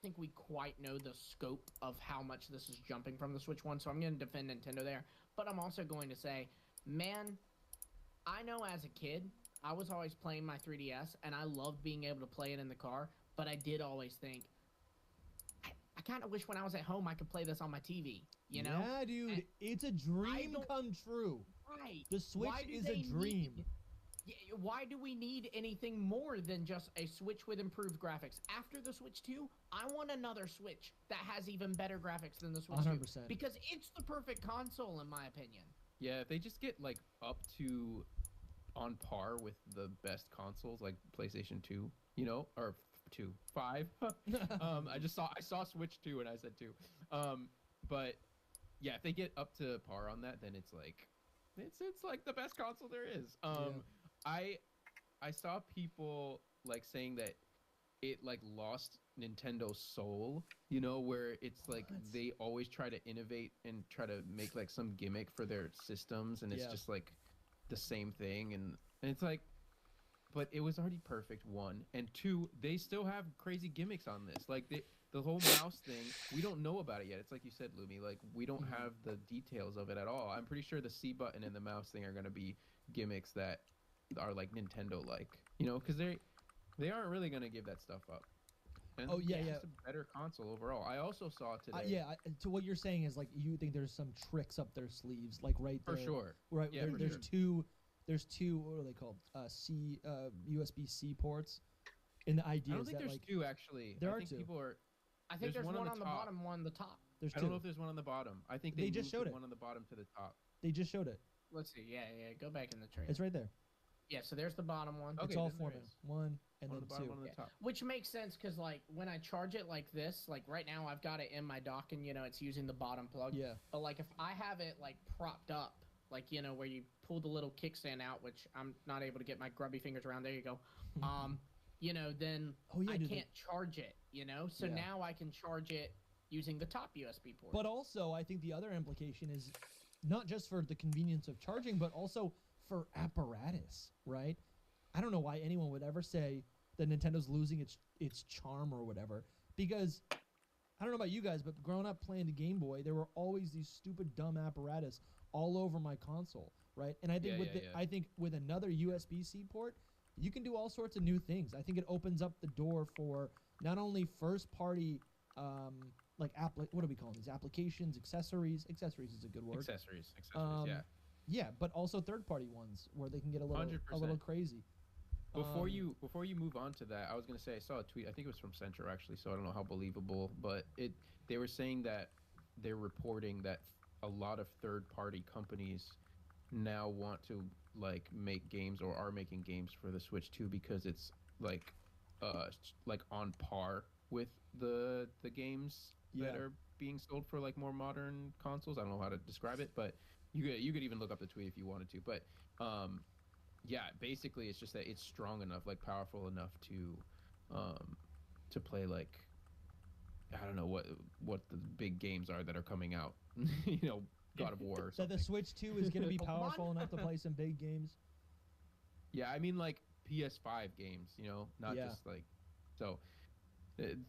think we quite know the scope of how much this is jumping from the Switch 1, so I'm going to defend Nintendo there. But I'm also going to say, man, I know as a kid, I was always playing my 3DS, and I loved being able to play it in the car, but I did always think, I kind of wish when I was at home I could play this on my TV, you know? Yeah, dude, And it's a dream come true. right. The Switch Why do is a they dream. need why do we need anything more than just a Switch with improved graphics? After the Switch 2, I want another Switch that has even better graphics than the Switch 2 100%. because it's the perfect console in my opinion. Yeah, if they just get like up to on par with the best consoles like PlayStation 2, you know, or 2, 5. I saw Switch 2 and I said 2. But yeah, if they get up to par on that, then it's like the best console there is. I I saw people like saying that it like lost Nintendo's soul, you know, where it's like they always try to innovate and try to make like some gimmick for their systems, and it's just like the same thing, and it's like, but it was already perfect, one, and two, they still have crazy gimmicks on this, like the whole mouse thing, we don't know about it yet. It's like you said, Lumi, like we don't have the details of it at all. I'm pretty sure the C button and the mouse thing are going to be gimmicks that are like Nintendo like, you know, because they aren't really going to give that stuff up. And it's a better console overall. I also saw today. So what you're saying is like you think there's some tricks up their sleeves, like right there. For sure. Right. There's two. What are they called? USB-C ports. And the idea I don't is think that there's like two actually. There I are think two. people are. I think there's one on the bottom, one on the top. There's two. I don't know if there's one on the bottom. I think they just showed it. One on the bottom to the top. They just showed it. Let's see. Yeah. Go back in the trailer. It's right there. Yeah, so there's the bottom one. Okay, it's all four of them. One and one then the bottom, two. One on the top. Which makes sense because, like, when I charge it like this, like right now I've got it in my dock and, you know, it's using the bottom plug. Yeah. But, like, if I have it, like, propped up, like, you know, where you pull the little kickstand out, which I'm not able to get my grubby fingers around. There you go. You know, then I can't charge it, you know? So now I can charge it using the top USB port. But also, I think the other implication is not just for the convenience of charging, but also for apparatus, right? I don't know why anyone would ever say that Nintendo's losing its charm or whatever, because I don't know about you guys, but growing up playing the Game Boy, there were always these stupid dumb apparatus all over my console, right? And I think I think with another USB-C port, you can do all sorts of new things. I think it opens up the door for not only first-party what do we call these applications, accessories? Accessories is a good word. Accessories, yeah, but also third-party ones where they can get a little crazy. Before you move on to that, I was gonna say I saw a tweet. I think it was from Central actually, so I don't know how believable, but they were saying that they're reporting that a lot of third-party companies now want to like make games or are making games for the Switch 2 because it's like on par with the games that are being sold for like more modern consoles. I don't know how to describe it, but you could even look up the tweet if you wanted to. But basically it's just that it's strong enough, like powerful enough to play like I don't know what the big games are that are coming out. You know, God of War or something. That the Switch 2 is going to be powerful enough to play some big games. Yeah, I mean like PS5 games, you know, not just like so.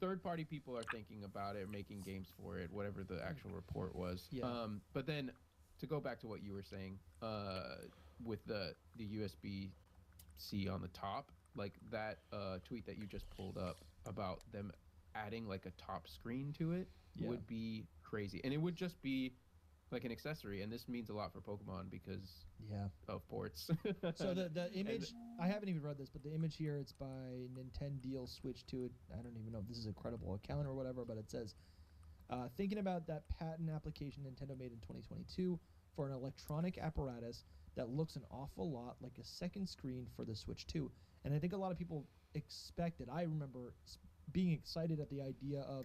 Third-party people are thinking about it, making games for it, whatever the actual report was. Yeah. But then to go back to what you were saying, with the USB-C on the top, like that tweet that you just pulled up about them adding like a top screen to it would be crazy, and it would just be like an accessory, and this means a lot for Pokemon because of ports. So the image, I haven't even read this, but the image here, it's by Nintendo Switch 2. I don't even know if this is a credible account or whatever, but it says, thinking about that patent application Nintendo made in 2022 for an electronic apparatus that looks an awful lot like a second screen for the Switch 2. And I think a lot of people expected, I remember being excited at the idea of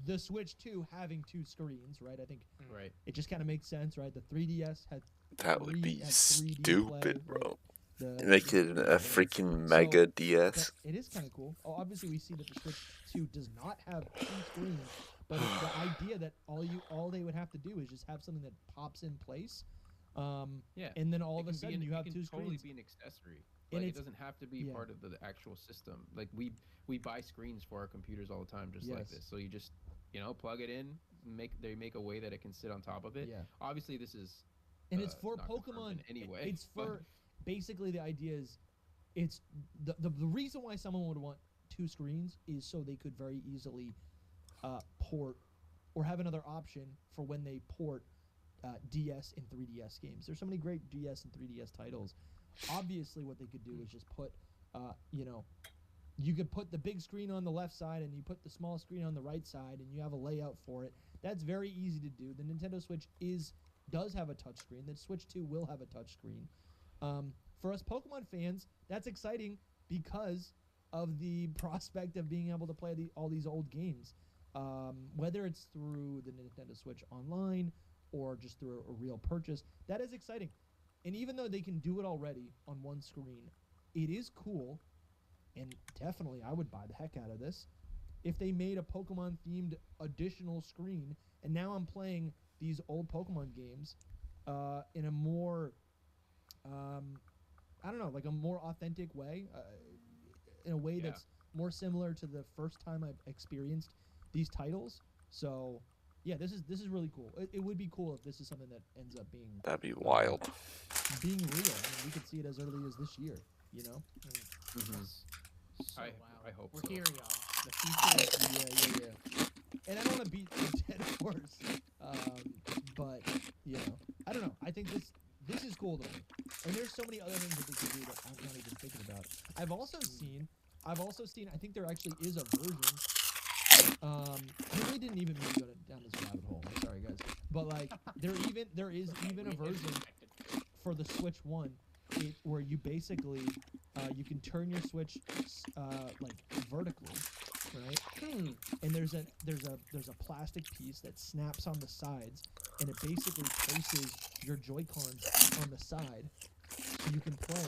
the Switch 2 having two screens, right? I think it just kind of makes sense, right? The 3DS had that would be stupid, bro. Right? Make it a freaking Mega DS. It is kind of cool. Obviously, we see that the Switch 2 does not have two screens, but it's the idea that all they would have to do is just have something that pops in place. And then all of a sudden you have two screens. Totally be an accessory. Like, it it's doesn't have to be yeah. part of the actual system. Like, we buy screens for our computers all the time, just like Yes. this. So you just, plug it in. They make a way that it can sit on top of it. Yeah. Obviously, this is and it's for not confirmed Pokemon. in any way. It's but- for basically the idea is, it's the reason why someone would want 2 screens is so they could very easily port or have another option for when they port DS and 3DS games. There's so many great DS and 3DS titles. Obviously, what they could do is just put, you could put the big screen on the left side and you put the small screen on the right side, and you have a layout for it. That's very easy to do. The Nintendo Switch does have a touchscreen. The Switch 2 will have a touchscreen. For us Pokemon fans, that's exciting because of the prospect of being able to play all these old games, whether it's through the Nintendo Switch Online or just through a real purchase. That is exciting. And even though they can do it already on one screen, it is cool, and definitely I would buy the heck out of this if they made a Pokemon-themed additional screen, and now I'm playing these old Pokemon games in a more, I don't know, like a more authentic way, in a way that's more similar to the first time I've experienced these titles. So, yeah, this is really cool. It would be cool if this is something that ends up being That'd be wild. being real. I mean, we could see it as early as this year. Mhm. So I wow. hope We're so. here, y'all. The future is Yeah. And I don't want to beat the dead horse, but I don't know. I think this is cool to me. And there's so many other things that they can do that I'm not even thinking about. I've also seen. I think there actually is a version. I really didn't even mean to go down this rabbit hole. I'm sorry, guys. But like, there is even a version for the Switch 1, where you basically you can turn your Switch like vertically, right? And there's a plastic piece that snaps on the sides, and it basically places your Joy-Cons on the side, so you can play.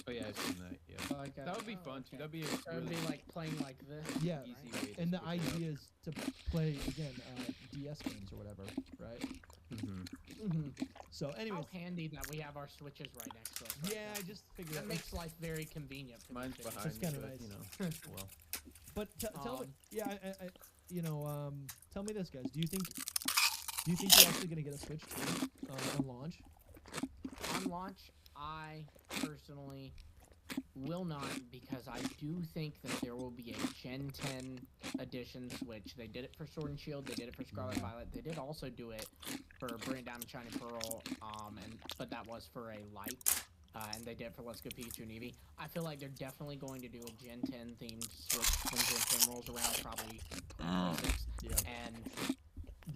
Oh yeah, I've seen that. Yeah, like that would be fun too. That'd be a So it would really be like playing like this. Yeah, easy way. and the switch it up. idea is to play again DS games or whatever, right? Mm-hmm. So, anyways, How handy that we have our switches right next to us. Right yeah, now. I just figured That makes life very convenient. For Mine's these things. behind. It's kinda but, nice. well, But tell me, yeah, tell me this, guys. Do you think you're actually gonna get a Switch 2 on launch? On launch, I personally will not, because I do think that there will be a Gen 10 edition Switch. They did it for Sword and Shield. They did it for Scarlet Yeah. Violet. They did also do it for Brilliant Diamond, Shining Pearl. But that was for a light. And they did it for Let's Go Pikachu and Eevee. I feel like they're definitely going to do a Gen 10 themed Switch when Gen 10 rolls around, probably 6. Yeah. And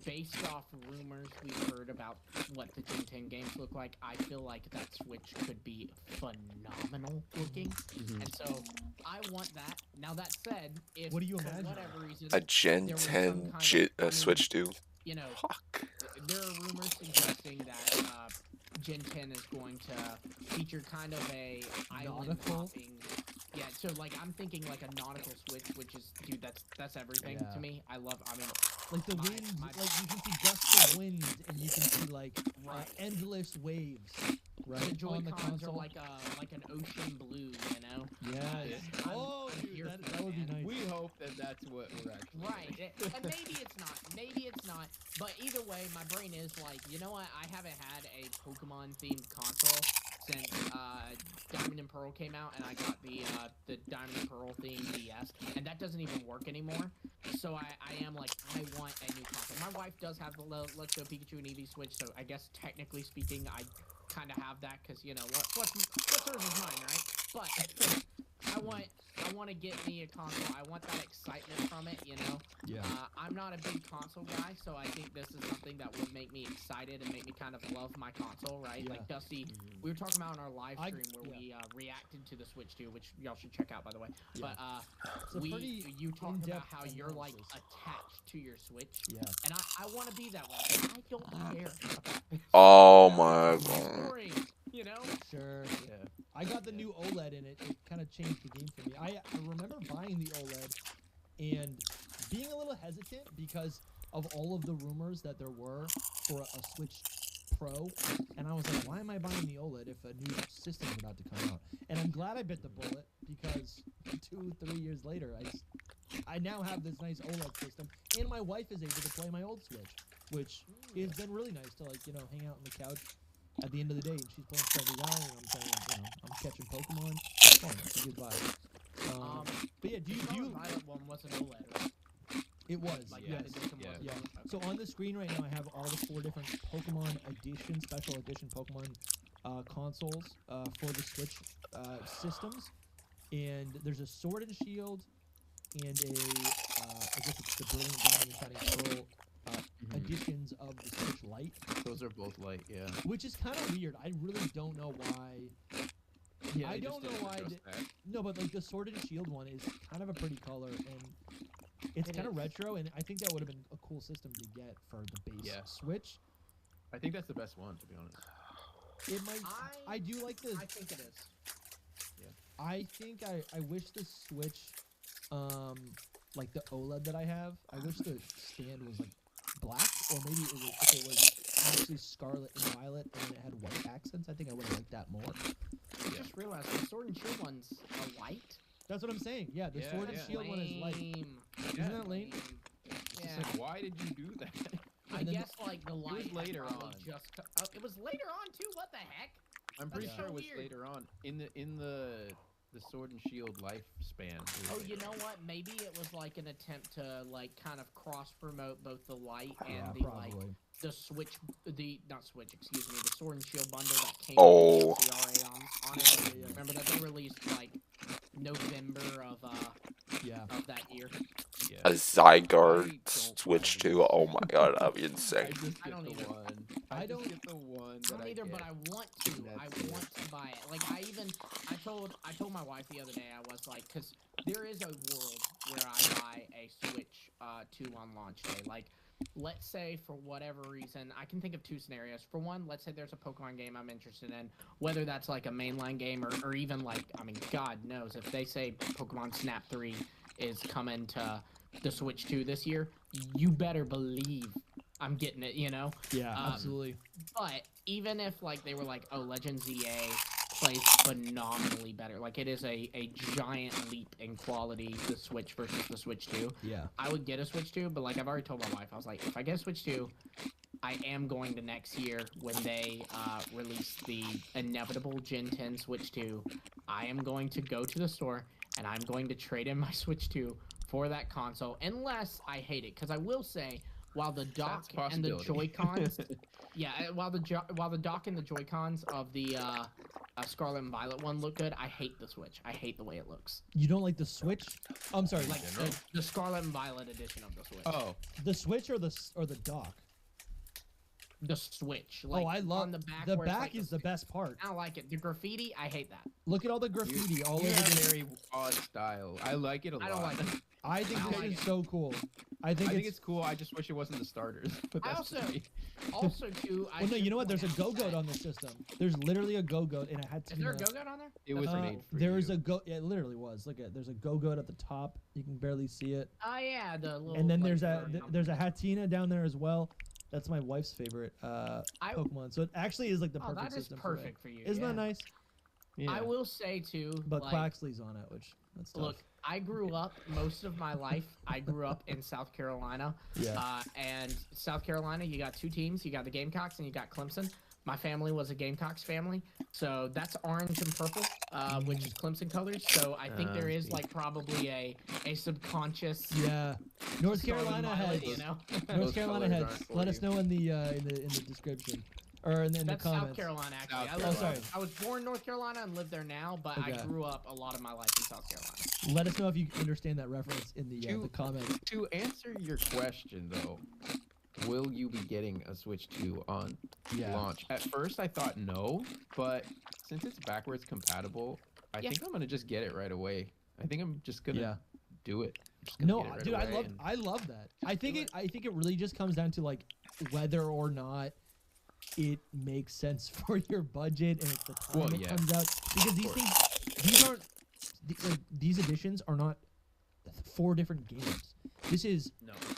based off rumors we've heard about what the Gen 10 games look like, I feel like that Switch could be phenomenal looking. And so I want that. Now that said, if What do you for imagine? whatever reason A Gen there was some 10 kind of Switch 2? you know, Fuck. there are rumors suggesting that Gen 10 is going to feature kind of a island Nautical? hopping. Yeah, so like I'm thinking like a nautical Switch, which is, dude, that's everything Yeah. to me. I mean, Like the My- winds, my- like you can see gusts of wind, and you can see like Right. endless waves, right? the on the Joy-Cons are console. like an ocean blue, you know? Yes. Oh, I'm dude, here that, for that would be man. nice. we hope that that's what we're actually. Right, and maybe it's not. Maybe it's not. But either way, my brain is like, you know what? I haven't had a Pokemon-themed console since Diamond and Pearl came out, and I got the Diamond and Pearl themed DS, and that doesn't even work anymore. So I am like, I want a new console. My wife does have the Let's Go Pikachu and Eevee Switch, so I guess technically speaking, I kind of have that because what's hers is mine, right? But I want to get me a console. I want that excitement from it, Yeah. I'm not a big console guy, so I think this is something that would make me excited and make me kind of love my console, right? Yeah. Like Dusty, we were talking about on our live stream where we reacted to I reacted to which y'all should check out, by the way. Yeah. But It's a pretty you talked about in-depth how you're like analysis. attached to your Switch, Yeah. and I want to be that way. I don't care. Oh my It's god. boring, you know? Sure. Yeah. I got the new OLED in it. It kind of changed the game for me. I remember buying the OLED and being a little hesitant because of all of the rumors that there were for a Switch Pro, and I was like, why am I buying the OLED if a new system is about to come out? And I'm glad I bit the bullet because 2-3 years later, I now have this nice OLED system, and my wife is able to play my old Switch, which has been really nice to hang out on the couch at the end of the day, and she's playing Stardew Valley, and I'm playing, I'm catching Pokemon. Oh, it's a good vibe. But yeah, do you? Violet one was an OLED, right? It was, Like yes. that edition was Yeah. OLED. So on the screen right now, I have all the 4 different Pokemon edition, special edition Pokemon consoles for the Switch systems, and there's a Sword and Shield and I guess it's the Brilliant Diamond and Shining Pearl editions of the Switch Lite. Those are both light, yeah. Which is kind of weird. I really don't know why. Yeah, I don't know why. No, but like the Sword and Shield one is kind of a pretty color, and it's kind of retro, and I think that would have been a cool system to get for the base Switch. I think that's the best one, to be honest. It might. I do like the. I think it is. Yeah. I think I wish the Switch, like the OLED that I have, I wish the stand was like black, or maybe if it was actually scarlet and violet, and then it had white accents. I think I would have liked that more. I just realized the Sword and Shield one's a light. That's what I'm saying. Yeah, the Sword and Shield one is light. Isn't that lame? It's just like, why did you do that? I guess like the light was later on. It was later on too. What the heck? I'm pretty That's sure so it was weird. later on in the Sword and Shield lifespan. Oh, you know what? Maybe it was like an attempt to like kind of cross promote both the light and the like the Switch, not Switch, excuse me, the Sword and Shield bundle that came with the CRA on it. Remember that they released like November of that year. Yeah. A Zygarde Switch 2. Oh my god, that'd be insane. I don't either. I don't get the one. I don't either, but I want to. I want to buy it. Like I told my wife the other day. I was like, because there is a world where I buy a Switch 2 on launch day. Like, let's say for whatever reason, I can think of 2 scenarios. For one, let's say there's a Pokemon game I'm interested in, whether that's like a mainline game or even like, I mean, God knows if they say Pokemon Snap 3 is coming to the Switch 2 this year, you better believe I'm getting it, you know? Yeah, absolutely. But even if like they were like, oh, Legends EA plays phenomenally better, like it is a giant leap in quality, the Switch versus the Switch 2. Yeah. I would get a Switch 2, but like I've already told my wife, I was like, if I get a Switch 2, I am going to next year when they release the inevitable Gen 10 Switch 2, I am going to go to the store and I'm going to trade in my Switch 2 for that console, unless I hate it. Because I will say, while the dock and the Joy-Cons, while the dock and the Joy-Cons of the Scarlet and Violet one look good, I hate the Switch. I hate the way it looks. You don't like the Switch? I'm sorry, like the Scarlet and Violet edition of the Switch. Oh, the Switch or the dock? The Switch. Like, I love on the back. The where it's back like is the best part. I don't like it. The graffiti, I hate that. Look at all the graffiti all over a the very odd style. I like it a lot. I don't like it. I think I this like is it. so cool. I think it's cool. I just wish it wasn't the starters. But I that's also too. Well, no, you know what? There's a Go-Goat on the system. There's literally a Go-Goat, and it had to. Is there a Go-Goat on there? It was made for there you. was a go. Yeah, it literally was. Look at. There's a Go-Goat at the top. You can barely see it. Oh yeah, the little. And then like, there's a Hatina down there as well. That's my wife's favorite Pokemon. So it actually is like the perfect that is system. perfect for you. Isn't that nice? Yeah. I will say too. But like, Quaxley's on it, which that's tough. Look, I grew up most of my life. I grew up in South Carolina. Yeah. And South Carolina, you got 2 teams. You got the Gamecocks and you got Clemson. My family was a Gamecocks family, so that's orange and purple, which is Clemson colors. So I think there is like probably a subconscious. Yeah. North Carolina Violet, heads. you know. North Carolina colors heads. aren't for Let us you. know in the description. Or in the That's comments. South Carolina, actually. I was born in North Carolina and live there now, but I grew up a lot of my life in South Carolina. Let us know if you understand that reference in the comments. To answer your question, though, will you be getting a Switch 2 on launch? At first, I thought no, but since it's backwards compatible, I think I'm gonna just get it right away. I think I'm just gonna do it. No, dude, I love that. I think it really just comes down to like whether or not it makes sense for your budget and it's the time it comes out, because these editions are not 4 different games. This is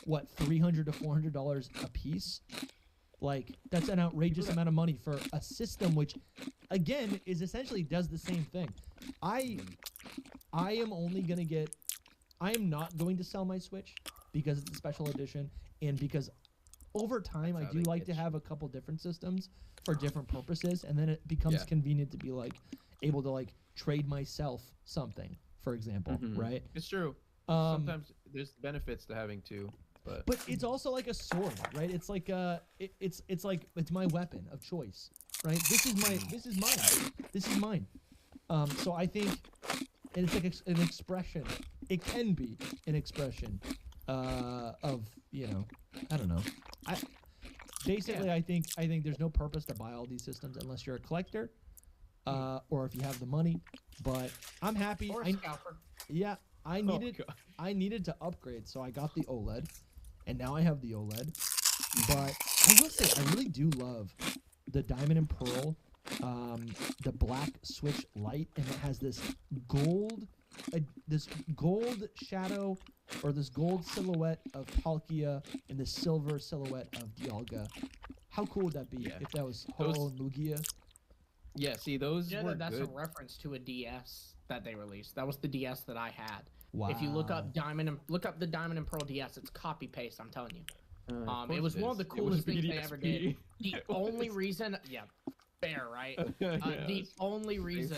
what, $300 to $400 a piece, Like, that's an outrageous amount of money for a system which, again, is essentially does the same thing. I am only going to get... I am not going to sell my Switch because it's a special edition and because over time I do like to have a couple different systems for different purposes, and then it becomes convenient to be, like, able to, like, trade myself something, for example, right? It's true. Sometimes there's benefits to having two. But it's also like a sword, right? It's like it's like it's my weapon of choice, right? This is mine. So I think, and it's like an expression. It can be an expression of, you know, I don't know. I think there's no purpose to buy all these systems unless you're a collector, or if you have the money. But I'm happy. Or a scalper. Yeah, I needed to upgrade, so I got the OLED. And now I have the OLED, but I will say I really do love the Diamond and Pearl, the black Switch Lite, and it has this gold shadow, or this gold silhouette of Palkia and the silver silhouette of Dialga. How cool would that be if that was Ho and Lugia? Yeah, see, those were that's good. a reference to a DS that they released. That was the DS that I had. Wow. If you look up the Diamond and Pearl DS, it's copy paste. I'm telling you. It was one of the coolest things they ever did. The only reason, fair, right? The only reason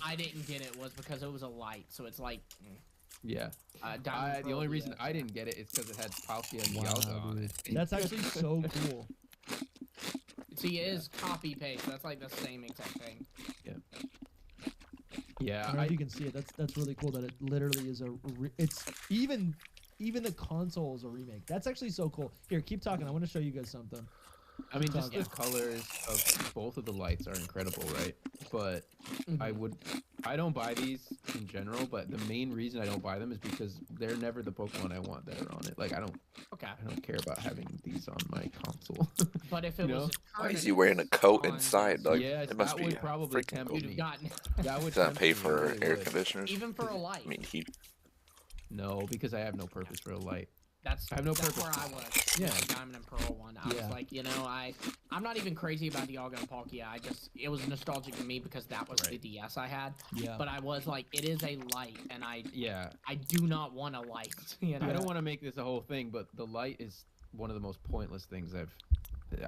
I didn't get it was because it was a light. So it's like, the only reason I didn't get it is because it had Palkia and Dialga on it. That's actually so cool. See, it is copy paste. That's like the same exact thing. I don't know if you can see it. That's really cool that it literally is it's even the console is a remake. That's actually so cool. Here, keep talking. I want to show you guys something. I mean, just the colors of both of the lights are incredible, right? But I don't buy these in general, but the main reason I don't buy them is because they're never the Pokemon I want that are on it. Like, I don't care about having these on my console. But if it was, why is he wearing a coat inside? Like, yeah, it must be probably freaking tempt cool. me. that Does that pay for air conditioners? even for a light. I mean, heat. No, because I have no purpose for a light. I have no purpose. Where I was. Yeah, Diamond and Pearl one. I was like, you know, I'm not even crazy about Dialga and Palkia. It was nostalgic to me because that was the DS I had. Yeah. But I was like, it is a light, and I do not want a light. You know? I don't want to make this a whole thing, but the light is one of the most pointless things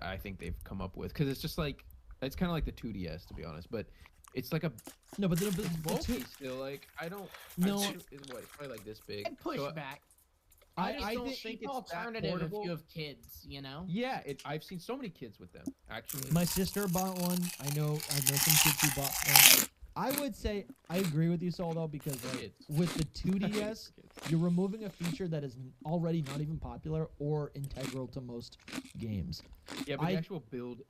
I think they've come up with, because it's just like, it's kind of like the 2DS, to be honest, but it's like a bulky still. Like, I don't. No, it's probably like this big. And push back. I don't think it's it's alternative if you have kids, you know. Yeah, I've seen so many kids with them, actually. My sister bought one. I know some kids who bought one. I would say I agree with you, Sol, though, because like, with the 2DS, you're removing a feature that is already not even popular or integral to most games. Yeah, but the actual build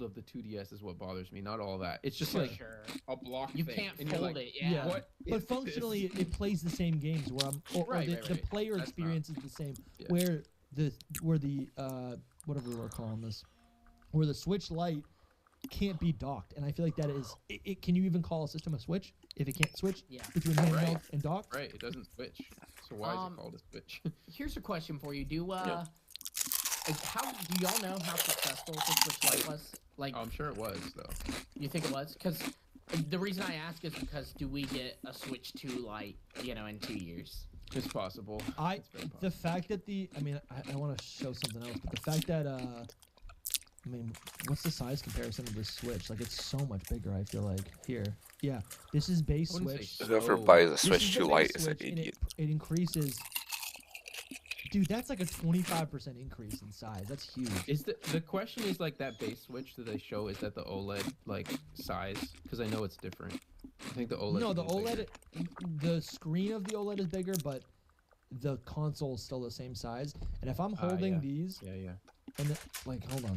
of the 2DS is what bothers me, not all that. It's just like a block you thing. can't fold it, But functionally, it plays the same games where the player experience is the same. Where the whatever we're calling this, where the Switch Lite can't be docked, and I feel like that is it. Can you even call a system a Switch if it can't switch between handheld and dock? Right, it doesn't switch. So why is it called a Switch? Here's a question for you. How do y'all know how successful the Switch Lite was? Like, I'm sure it was, though. You think it was? Because the reason I ask is because do we get a Switch 2 Lite, you know, in 2 years? It's possible. The fact that I want to show something else, but the fact that I mean, what's the size comparison of the Switch? Like, it's so much bigger, I feel like. Here. Yeah. This is base Switch. Whoever buys a Switch 2 Lite is an idiot. It increases. Dude, that's like a 25% increase in size. That's huge. Is the question is, like, that base Switch that they show, is that the OLED, like, size? Because I know it's different. I think the OLED. No, the OLED, the screen of the OLED is bigger, but the console is still the same size. And if I'm holding these. Yeah. And hold on,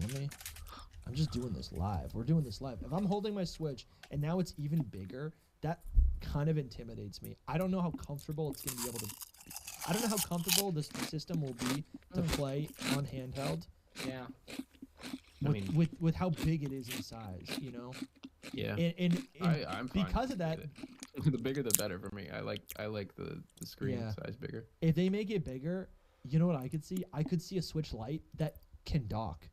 I'm just doing this live. We're doing this live. If I'm holding my Switch and now it's even bigger, that kind of intimidates me. I don't know how comfortable it's going to be able to. I don't know how comfortable this system will be to play on handheld. Yeah. With how big it is in size, you know. Yeah. And I'm fine because of that, the bigger the better for me. I like the screen size bigger. If they make it bigger, you know what I could see? I could see a Switch Lite that can dock.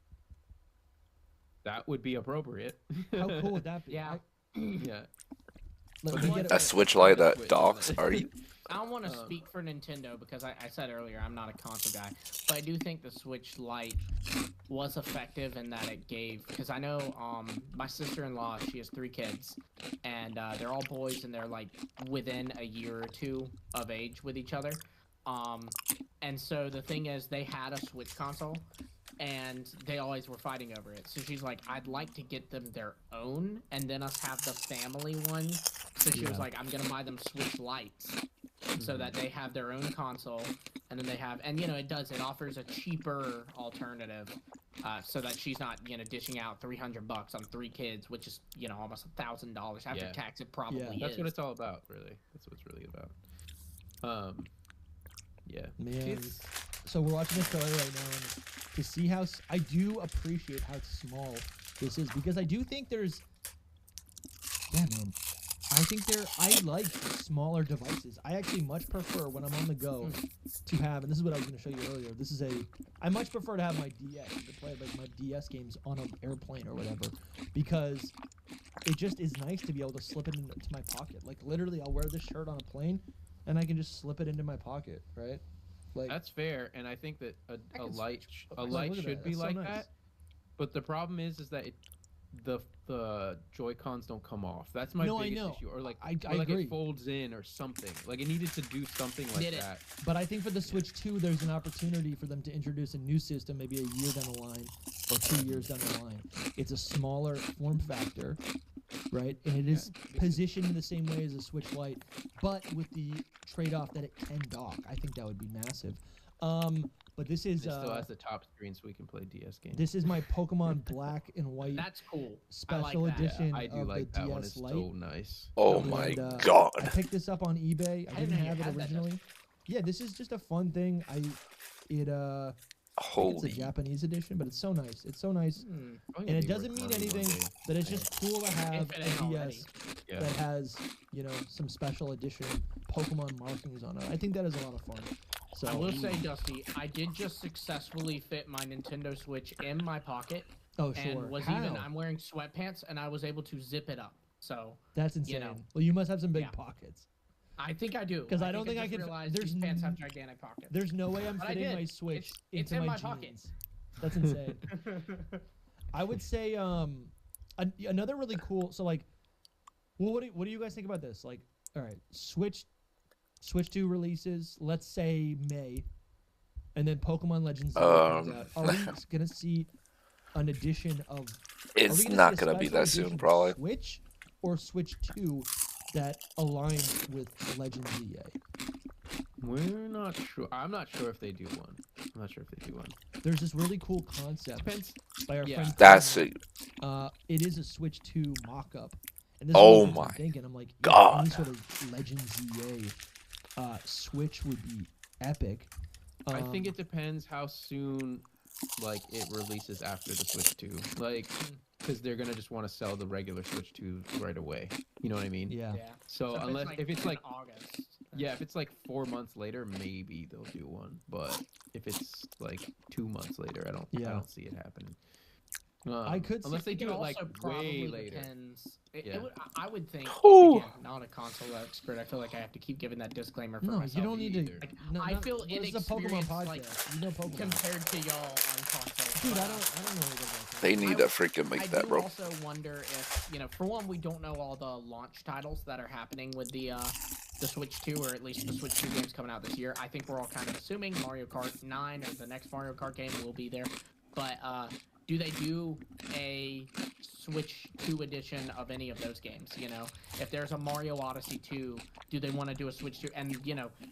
that would be appropriate. How cool would that be? Yeah. Yeah. Let me get A it. Switch Lite that Switch, docks? but- Are you? I don't want to speak for Nintendo because I said earlier I'm not a console guy, but I do think the Switch Lite was effective in that it gave, because I know my sister-in-law, she has 3 kids, and they're all boys and they're like within a year or 2 of age with each other. And so the thing is, they had a Switch console and they always were fighting over it. So she's like, I'd like to get them their own and then us have the family one. So she was like, I'm gonna buy them Switch Lites so that they have their own console, and then they have, and it offers a cheaper alternative, so that she's not dishing out $300 on 3 kids, which is almost $1,000 after Yeah. tax. It probably is. That's what it's all about, really. That's what it's really about. Yeah. Man, so we're watching this trailer right now, and to see how I do appreciate how small this is, because I do think there's, yeah, man, I like smaller devices. I actually much prefer when I'm on the go to have, and this is what I was going to show you earlier. I much prefer to have my DS to play like my DS games on an airplane or whatever, because it just is nice to be able to slip it into my pocket. Like literally, I'll wear this shirt on a plane, and I can just slip it into my pocket, right? Like That's fair, and I think that a light look at should that. be That's so like nice. that. But the problem is that the Joy-Cons don't come off. That's my No, I biggest know. issue. Or like I like agree. it folds in or something. Like it needed to do something like Did it? that. But I think for the Switch 2, there's an opportunity for them to introduce a new system, maybe a year down the line or 2 years down the line. It's a smaller form factor, right? And it is positioned in the same way as a Switch Lite, but with the trade-off that it can dock. I think that would be massive. But this is It still has the top screen so we can play DS games. this is my Pokemon Black and White That's cool. special that. edition I do of like the that one. DS It's Lite. so nice. Oh And, my I god. picked this up on eBay. I I didn't didn't know you have it had that, originally. Yeah, this is just a fun thing. I think it's a Holy. Japanese edition, but it's so nice. It's so nice. And it doesn't mean anything, but it's just cool to have If it ain't a already. DS Yeah. that has, some special edition Pokemon markings on it. I think that is a lot of fun. So I will say, Dusty, I did just successfully fit my Nintendo Switch in my pocket, oh sure. and How? I'm wearing sweatpants, and I was able to zip it up. So That's insane. know. Well, you must have some big Yeah. pockets. I think I do. 'Cause I don't think I just could- realized there's these pants have n- gigantic pockets. There's no way I'm But I fitting did. my Switch It's into in my my pocket. jeans. That's insane. I would say another really cool. So like, well, what do you guys think about this? Like, all right, Switch 2 releases. Let's say May, and then Pokemon Legends comes out. Are we gonna see an edition of? It's are we not see a gonna be special that soon, edition of probably. Switch or Switch 2 that aligns with Legends EA. We're not sure. I'm not sure if they do one. I'm not sure if they do one. There's this really cool concept Depends. by our Yeah. friend. That's Kevin. it. It is a Switch 2 mock-up. And this Oh is what my I'm thinking. I'm like, God. any sort of Legends EA Switch would be epic. I think it depends how soon, like, it releases after the Switch 2. Like, because they're gonna just want to sell the regular Switch 2 right away. You know what I mean? Yeah. Yeah. So if it's in like August. yeah, if it's like 4 months later, maybe they'll do one. But if it's like 2 months later, I Yeah. don't see it happening. I could see- unless they It do it like also way probably later. depends. Yeah. I would think. Whew. Again, not a console expert. I feel like I have to keep giving that disclaimer for No, myself. you don't need to. either. No, I feel this is a Pokemon inexperienced, podcast. like, you know Pokemon. compared to y'all on consoles. Dude, but, I don't know anything about that. They need to freaking I make that, do bro. also wonder if, for one, we don't know all the launch titles that are happening with the Switch 2, or at least the Switch 2 games coming out this year. I think we're all kind of assuming Mario Kart 9 or the next Mario Kart game will be there. But do they do a Switch 2 edition of any of those games? If there's a Mario Odyssey 2, do they want to do a Switch 2? And,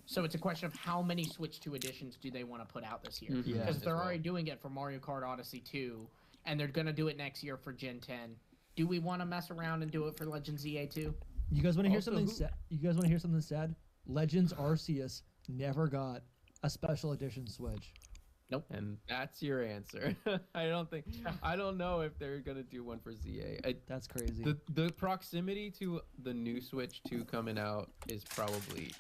so it's a question of how many Switch 2 editions do they want to put out this year? Mhm. Yeah. Because As they're well. already doing it for Mario Kart Odyssey 2, and they're going to do it next year for Gen 10. Do we want to mess around and do it for Legends EA 2? You guys want to hear Also, something? who- You guys want to hear something sad? Legends Arceus never got a special edition Switch. And that's your answer. I don't know if they're gonna do one for ZA. That's crazy. The proximity to the new Switch 2 coming out is probably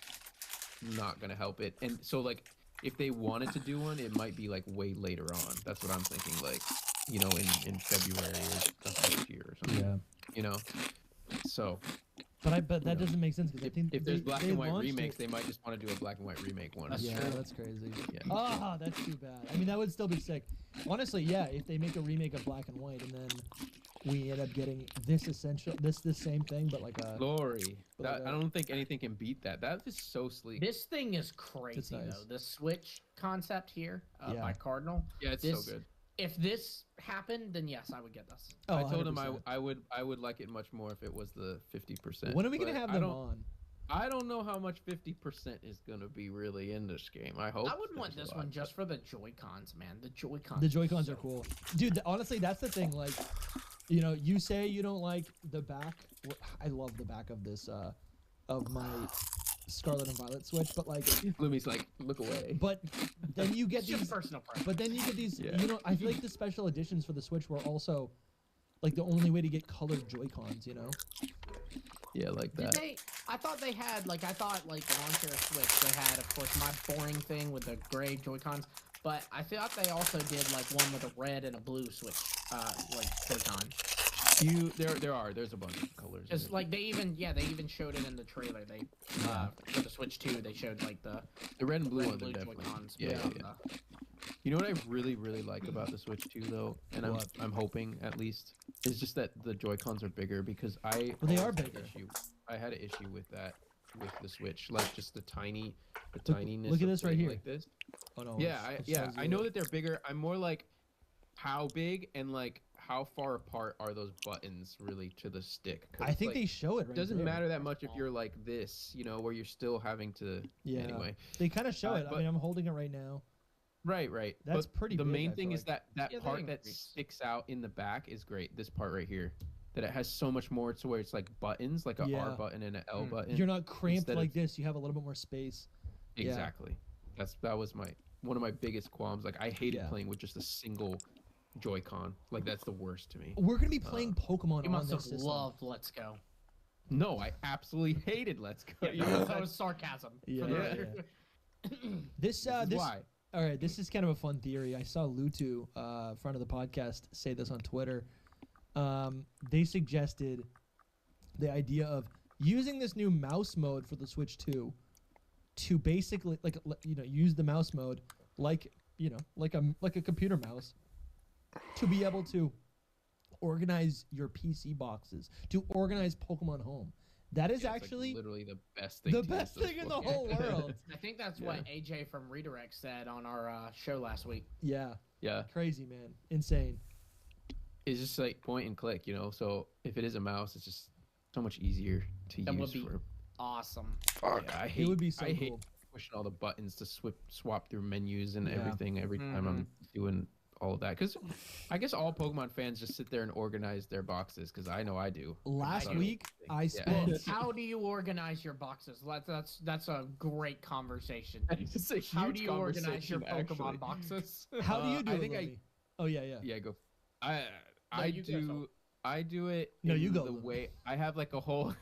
not gonna help it. And so like if they wanted to do one, it might be like way later on. That's what I'm thinking. Like, you know, in February or next year or something. Yeah. You know, so. But that doesn't make sense because I think If there's black and white launched remakes, it. they might just want to do a black and white remake one. That's Yeah, true. that's crazy. Yeah. Ah, that's too bad. I mean, that would still be sick. Honestly, yeah. If they make a remake of black and white, and then we end up getting this same thing, but like a Glory. But like I don't think anything can beat that. That is so sleek. This thing is crazy nice. though. The Switch concept here Yeah. by Cardinal. Yeah, it's this- so good. If this happened, then yes, I would get this. Oh, I told him 100%. I would like it much more if it was the 50%. When are we gonna but have I them don't, on? I don't know how much 50% is gonna be really in this game. I hope. I wouldn't want there's this a lot, one just for the Joy Cons, man. The Joy Cons. The Joy-Cons are cool, dude. Honestly, that's the thing. Like, you know, you say you don't like the back. I love the back of this of my Scarlet and Violet Switch, but like, Lumi's like, look away. but then you get It's your these. personal preference. But then you get these. Yeah. You know, I feel like the special editions for the Switch were also like the only way to get colored Joy-Cons. You know. Yeah, like Did that. they? I thought they had like launcher Switch. They had, of course, my boring thing with the gray Joy Cons. But I thought they also did like one with a red and a blue Switch, like Joy Con. There's a bunch of colors. in Just it. like they even showed it in the trailer. They for the Switch 2, they showed like the the red and blue red ones and are blue definitely. Joy-Cons. Yeah, yeah. You know what I really like about the Switch 2 though, and What? I'm hoping at least, is just that the Joy-Cons are bigger because Well, they always are had an bigger. I had an issue with that with the Switch, like just the tininess. look at of this right playing here. Like this. Oh no. Yeah, it's so I know good. that they're bigger. I'm more like, how big and like how far apart are those buttons really to the stick? 'Cause, I think like, they show it right it doesn't there. matter that much if you're like this, you know, where you're still having to. Yeah. Anyway. They kind of show it. I but- mean, I'm holding it right now. Right. That's but pretty The big, main I thing feel is that Yeah, they part that increase. sticks out in the back is great. This part right here, that it has so much more to where it's like buttons, like a Yeah. R button and an L Mm. button. You're not cramped instead like of- this. You have a little bit more space. yeah. Exactly. That was one of my biggest qualms. Like I hated Yeah. playing with just a single Joy-Con. Like that's the worst to me. We're gonna be playing Pokemon You on must this have system. loved Let's Go. No, I absolutely hated Let's Go. That was sarcasm. Yeah, for the yeah, record. This This is why. All right, this is kind of a fun theory. I saw Lutu, friend of the podcast, say this on Twitter. They suggested the idea of using this new mouse mode for the Switch 2 to basically, like, use the mouse mode like a computer mouse to be able to organize your PC boxes, to organize Pokemon Home. That is Yeah, it's, like, actually literally the best thing. the to best use those thing in the for. whole world. I think that's what AJ from Redirect said on our show last week. Yeah, Yeah. crazy, man. Insane. It's just like point and click, you know. So if it is a mouse, it's just so much easier to That would use be for. awesome. Fuck. Yeah, I hate. It would be so I hate cool. pushing all the buttons to swap through menus and Yeah. everything every time I'm doing all of that. Because I guess all Pokemon fans just sit there and organize their boxes. Because I know I do. Last I do. week, I Yeah. spent How do you organize your boxes? That's a great conversation. It's a huge How do you organize your conversation, Pokemon actually. boxes? How do you do I it, think Lemmy? Oh yeah. Yeah, go. No, I you go, do. Phil. I do it. No, in you go, The Lemmy. way I have like a whole.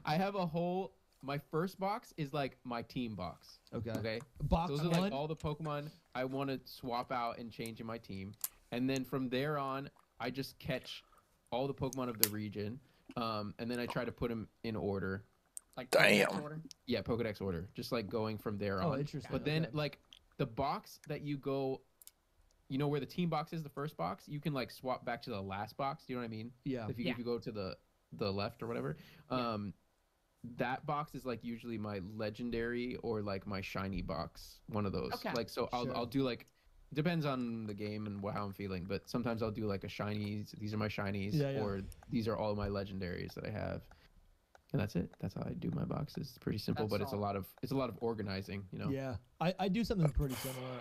I have a whole. My first box is like my team box. Okay. Okay. Box Those are one. like all the Pokemon I want to swap out and change in my team, and then from there on, I just catch all the Pokemon of the region, and then I try to put them in order. Like Damn. Pokedex order? Yeah, Pokedex order, just like going from there Oh, on. interesting. But then, Okay. like the box that you go, you know where the team box is, the first box, you can like swap back to the last box. Do you know what I mean? Yeah. If you Yeah. if you go to the left or whatever, that box is like usually my legendary or like my shiny box, one of those. Okay. Like so, Sure. I'll do like, depends on the game and how I'm feeling, but sometimes I'll do like a shinies. These are my shinies, Yeah, yeah. or these are all my legendaries that I have. And that's it. That's how I do my boxes. It's pretty simple, That's but it's a solid. lot of organizing, you know. Yeah. I do something pretty similar.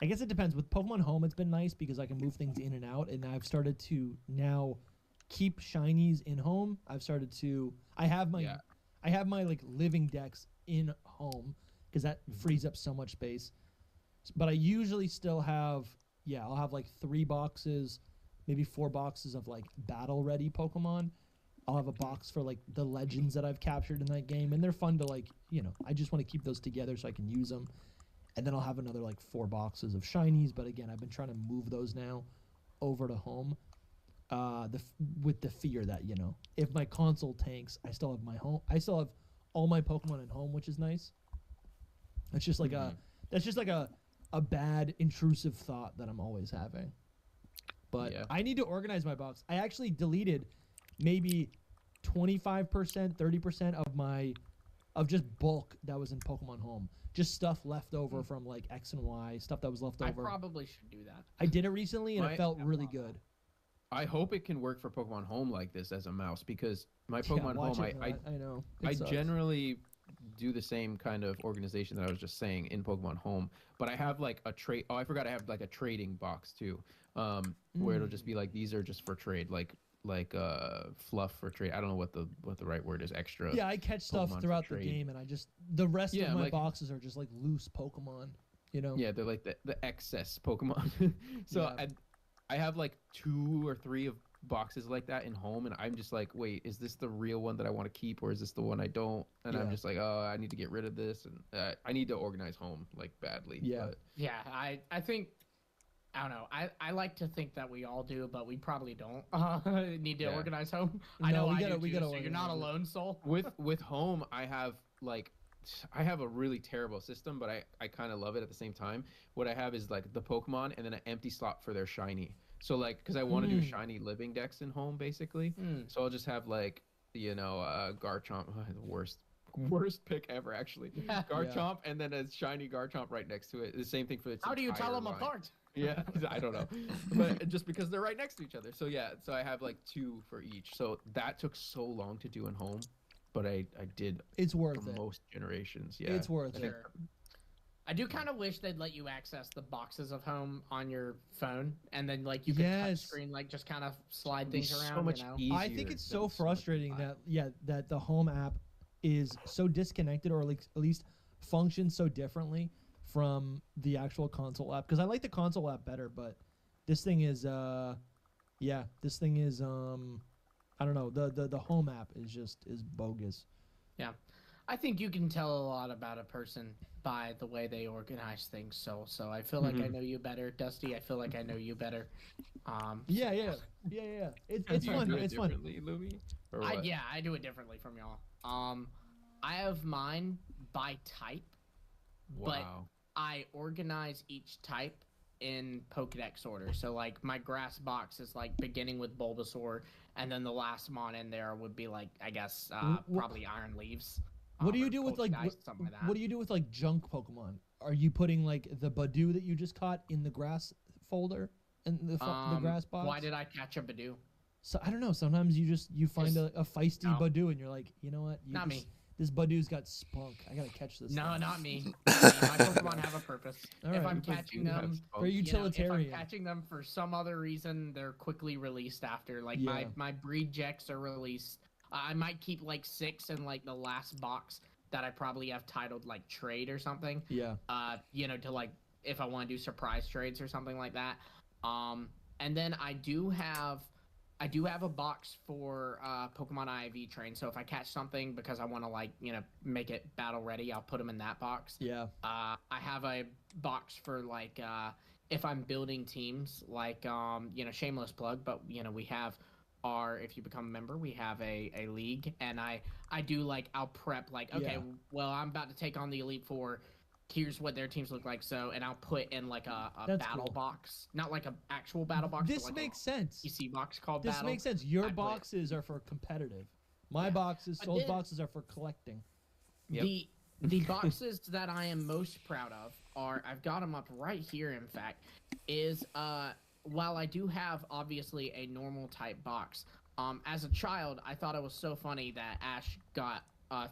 I guess it depends. With Pokemon Home, it's been nice because I can move things in and out, and I've started to now keep shinies in home. I have my like living decks in home because that frees up so much space. But I usually still have I'll have like 3 boxes, maybe 4 boxes of like battle ready Pokemon, I'll have a box for like the legends that I've captured in that game, and they're fun to like, I just want to keep those together so I can use them. And then I'll have another like 4 boxes of shinies, but again, I've been trying to move those now over to home. With the fear that, if my console tanks, I still have my home. I still have all my Pokemon at home, which is nice. It's just like a bad intrusive thought that I'm always having. But Yeah. I need to organize my box. I actually deleted maybe 25%, 30% of just bulk that was in Pokemon Home. Just stuff left over from like X and Y, stuff that was left I over. probably should do that. I did it recently and it felt really good. I hope it can work for Pokemon Home like this as a mouse, because my Pokemon watch Home, it, I know. I It sucks. generally do the same kind of organization that I was just saying in Pokemon Home, but I have like a trade. Oh, I forgot I have like a trading box too, where it'll just be like, these are just for trade, like fluff for trade. I don't know what the right word is. Extra. Yeah, I catch stuff Pokemon for throughout the trade. game, and the rest of my like- boxes are just like loose Pokemon. Yeah, they're like the excess Pokemon. So Yeah. I have like 2 or 3 of boxes like that in home, and I'm just like, wait, is this the real one that I want to keep, or is this the one I don't? And I'm Yeah. just like, oh, I need to get rid of this, and I need to organize home like badly. Yeah. But Yeah, I think, I don't know. I like to think that we all do, but we probably don't need to Yeah. organize home. I No, know we I gotta- do we too, gotta so you're not a organize it. lone soul. with home, I have a really terrible system, but I kind of love it at the same time. What I have is like the Pokemon and then an empty slot for their shiny. So like, because I want to do shiny living decks in home basically. So I'll just have like, Garchomp, the worst pick ever actually. Garchomp and then a shiny Garchomp right next to it. The same thing for its How do you tell entire them line. apart? Yeah, I don't know, but just because they're right next to each other. So yeah, so I have like 2 for each. So that took so long to do in home, but I did It's worth for it. most generations. Yeah, It's worth it. Sure. I do kind of wish they'd let you access the boxes of home on your phone, and then like you could touch screen, like just kind of slide It'd be things around. so much you know? I think easier it's so than so much frustrating time. that the home app is so disconnected, or like at least functions so differently from the actual console app. Because I like the console app better, but this thing is this thing is I don't know, the home app is bogus. Yeah, I think you can tell a lot about a person by the way they organize things. So I feel like I know you better, Dusty. I feel like I know you better. Yeah. It's Do you fun. do it It's fun. differently, Lumi? Or what? I do it differently from y'all. I have mine by type. Wow. I organize each type in Pokedex order. So like my grass box is like beginning with Bulbasaur, and then the last mon in there would be like, I guess probably Iron Leaves. What do you or do with like Poltergeist, something like that. what do you do with like junk Pokemon? Are you putting like the Badoo that you just caught in the grass folder in the grass box? Why did I catch a Badoo? So I don't know. Sometimes you find a feisty No. Badoo and you're like, you know what? Not me. This Badoo's got spunk. I gotta catch this. No, thing. not me. My Pokemon have a purpose. All If right. I'm catching them, Very you know, utilitarian. if I'm catching them for some other reason, they're quickly released after. Like Yeah. my breed jecks are released. I might keep like 6 in like the last box that I probably have titled like trade or something. Yeah. To like if I want to do surprise trades or something like that. And then I do have a box for Pokemon IV train. So if I catch something because I want to like, make it battle ready, I'll put them in that box. Yeah. I have a box for like if I'm building teams, like shameless plug, but we have if you become a member, we have a league, and I do like I'll prep like, okay, Yeah. well, I'm about to take on the Elite Four. Here's what their teams look like. So, and I'll put in like a That's battle cool. box, not like a actual battle box. This but like makes a sense. PC box called This battle. makes sense. Your I put- boxes are for competitive. My Yeah. boxes, But Soul's then- boxes are for collecting. Yep. The boxes that I am most proud of are, I've got them up right here, in fact, is while I do have obviously a normal type box, as a child I thought it was so funny that Ash got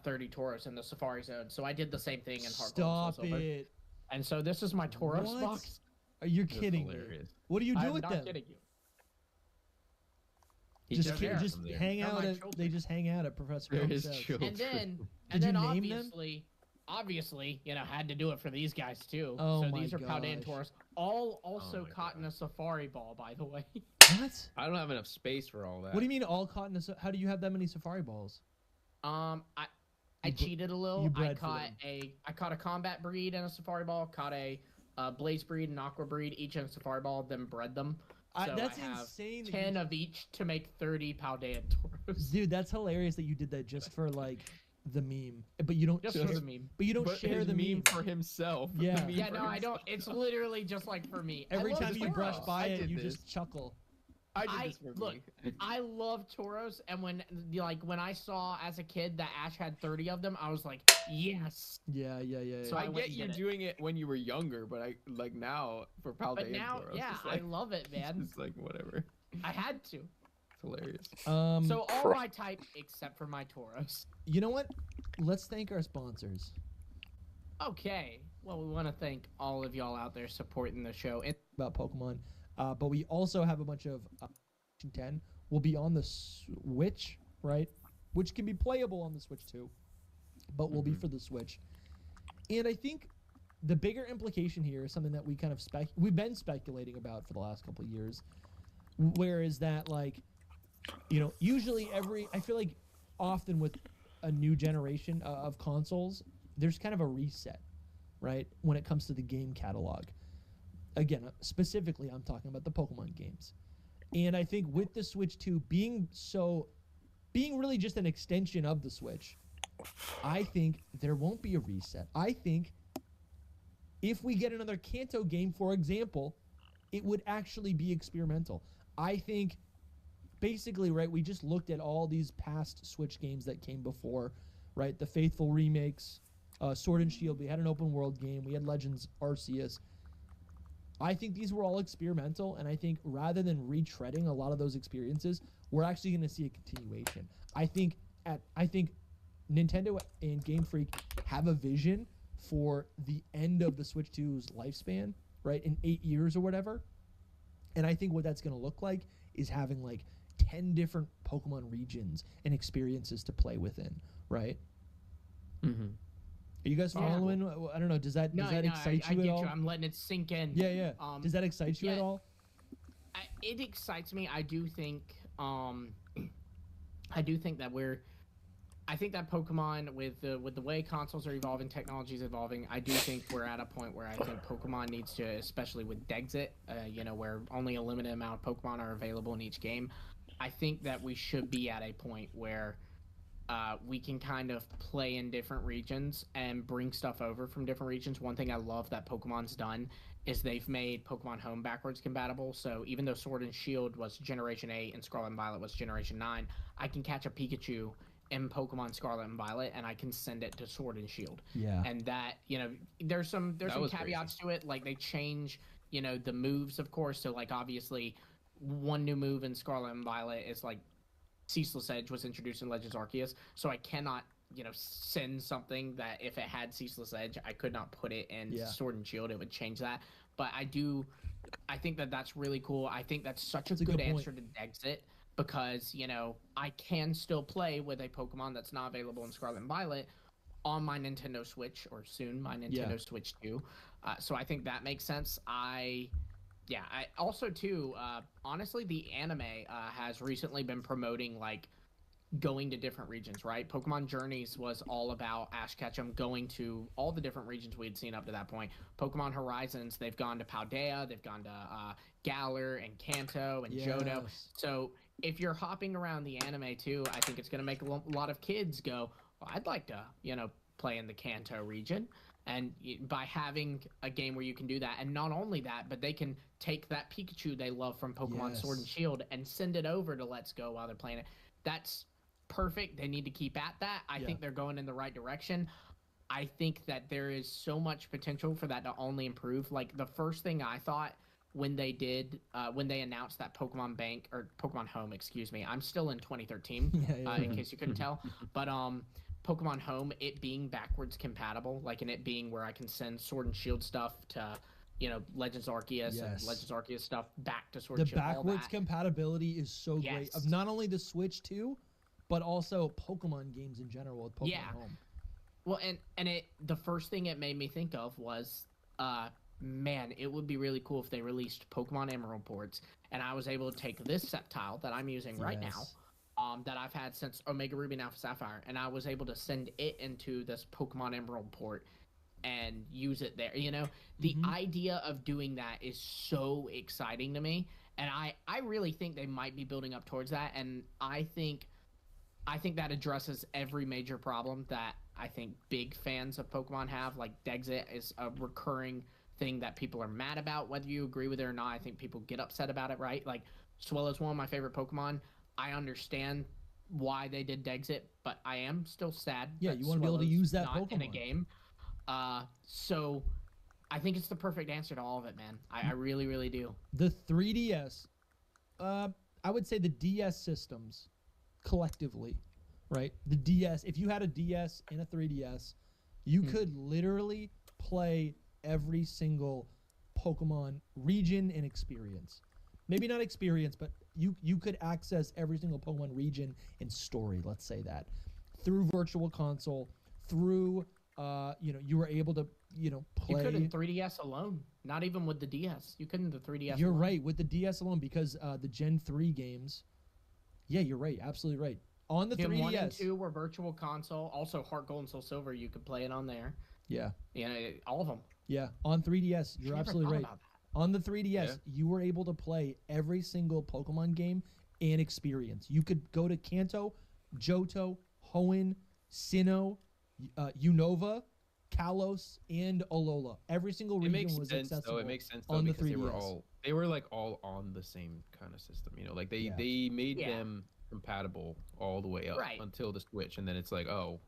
30 Tauros in the Safari Zone, so I did the same thing in Heart Gold and Stop Soul Silver. it. And so this is my Tauros What? box. Are you That's kidding me? hilarious. What do you do I'm with not them? kidding you. He's Just there. just There. hang They're out my at children. they just hang out at Professor They're Oak's his house. children. And then Did you name them? obviously, had to do it for these guys too. Oh so my these are Paldean gosh. Tauros. all also my caught in God. a safari ball, by the way. What? I don't have enough space for all that. What do you mean all caught in a? How do you have that many safari balls? I You br- cheated a little. you I bred for caught them. I caught a combat breed in a safari ball. Caught a blaze breed and aqua breed, each in a safari ball. Then bred them. So That's I have insane. that 10 of each to make 30 Paldea Tauros. Dude, that's hilarious that you did that just for like the meme, but you don't Just share. for the meme. But you don't But share his the meme. for himself. Yeah. The meme Yeah, for no, I don't. himself. It's literally just like for me. I Every love time you brush Tauros. by I it, did you this. just chuckle. I did this for look, me. I love Tauros, and when I saw as a kid that Ash had 30 of them, I was like, yes. Yeah. So I I went get and you did it. doing it when you were younger, but I like now for Paldea But now, Tauros, yeah, it's like, I love it, man. It's like whatever. I had to. It's hilarious. So all Pro- my type except for my Tauros. You know what? Let's thank our sponsors. Okay. Well, we want to thank all of y'all out there supporting the show. About Pokemon, but we also have a bunch of 10 will be on the Switch, right? Which can be playable on the Switch too, but will be for the Switch. And I think the bigger implication here is something that we kind of we've been speculating about for the last couple of years. Where is that, like, you know, usually I feel like often with a new generation of consoles, there's kind of a reset, right? When it comes to the game catalog. Again, specifically, I'm talking about the Pokemon games. And I think with the Switch 2 being really just an extension of the Switch, I think there won't be a reset. I think if we get another Kanto game, for example, it would actually be experimental. I think basically, right, we just looked at all these past Switch games that came before, right? The Faithful remakes, Sword and Shield, we had an open world game, we had Legends Arceus. I think these were all experimental, and I think rather than retreading a lot of those experiences, we're actually going to see a continuation. I think Nintendo and Game Freak have a vision for the end of the Switch 2's lifespan, right, in 8 years or whatever. And I think what that's going to look like is having like 10 different Pokemon regions and experiences to play within, right? Mm-hmm. Are you guys Yeah. following? I don't know. Does that excite I you at get all? you. I'm letting it sink in. Yeah. Does that excite you at yeah. all? It excites me. I do think I think that Pokemon, with the way consoles are evolving, technology is evolving, I do think we're at a point where I think Pokemon needs to, especially with Dexit, where only a limited amount of Pokemon are available in each game. I think that we should be at a point where we can kind of play in different regions and bring stuff over from different regions. One thing I love that Pokemon's done is they've made Pokemon Home backwards compatible. So even though Sword and Shield was Generation 8 and Scarlet and Violet was Generation 9, I can catch a Pikachu in Pokemon Scarlet and Violet and I can send it to Sword and Shield. Yeah. And that, there's some was caveats to it. Like they change, the moves, of course. So like obviously one new move in Scarlet and Violet is like Ceaseless Edge was introduced in Legends Arceus, so I cannot, send something that if it had Ceaseless Edge, I could not put it in Sword and Shield. It would change that. But I think that that's really cool. I think that's such a good answer to Dexit because, I can still play with a Pokemon that's not available in Scarlet and Violet on my Nintendo Switch, or soon my Nintendo Switch 2. So I think that makes sense. I also too, honestly, the anime has recently been promoting like going to different regions, right? Pokemon Journeys was all about Ash Ketchum going to all the different regions we had seen up to that point. Pokemon Horizons, they've gone to Paldea, they've gone to Galar and Kanto and Johto. So if you're hopping around the anime too, I think it's going to make a lot of kids go, well, I'd like to, play in the Kanto region. And by having a game where you can do that, and not only that, but they can take that Pikachu they love from Pokemon Sword and Shield and send it over to Let's Go while they're playing it. That's perfect. They need to keep at that. I think they're going in the right direction. I think that there is so much potential for that to only improve. Like the first thing I thought when they announced that Pokemon Bank or Pokemon Home, excuse me, I'm still in 2013, in case you couldn't tell, but Pokemon Home, it being backwards compatible, like in it being where I can send Sword and Shield stuff to, Legends Arceus and Legends Arceus stuff back to Sword and Shield. The backwards compatibility is so great of not only the Switch 2, but also Pokemon games in general with Pokemon Home. Well, and the first thing it made me think of was man, it would be really cool if they released Pokemon Emerald ports, and I was able to take this Sceptile that I'm using right now, that I've had since Omega Ruby and Alpha Sapphire, and I was able to send it into this Pokemon Emerald port and use it there. You know, the idea of doing that is so exciting to me, and I really think they might be building up towards that, and I think that addresses every major problem that I think big fans of Pokemon have. Like, Dexit is a recurring thing that people are mad about, whether you agree with it or not. I think people get upset about it, right? Like, Swellow's one of my favorite Pokemon. I understand why they did Dexit, but I am still sad. Yeah, that you want to be able to Swellow's use that not Pokemon in a game. So I think it's the perfect answer to all of it, man. I really, really do. The 3DS, I would say the DS systems collectively, right? The DS, if you had a DS and a 3DS, you could literally play every single Pokemon region and experience. Maybe not experience, but you could access every single Pokemon region and story, let's say that, through Virtual Console, through you were able to play. You could in 3DS alone, not even with the DS. You couldn't the 3DS. You're alone. right with the DS alone, because the Gen 3 games. Yeah, you're right. Absolutely right. On the Gen 3DS. 1 and 2 were Virtual Console. Also, Heart Gold and Soul Silver, you could play it on there. Yeah. All of them. Yeah, on 3DS, you're absolutely right. About that. On the 3DS, you were able to play every single Pokemon game and experience. You could go to Kanto, Johto, Hoenn, Sinnoh, Unova, Kalos, and Alola. Every single region was accessible. It makes sense though, on the because 3DS. they were like all on the same kind of system. You know, like they made them compatible all the way up until the Switch, and then it's like, oh,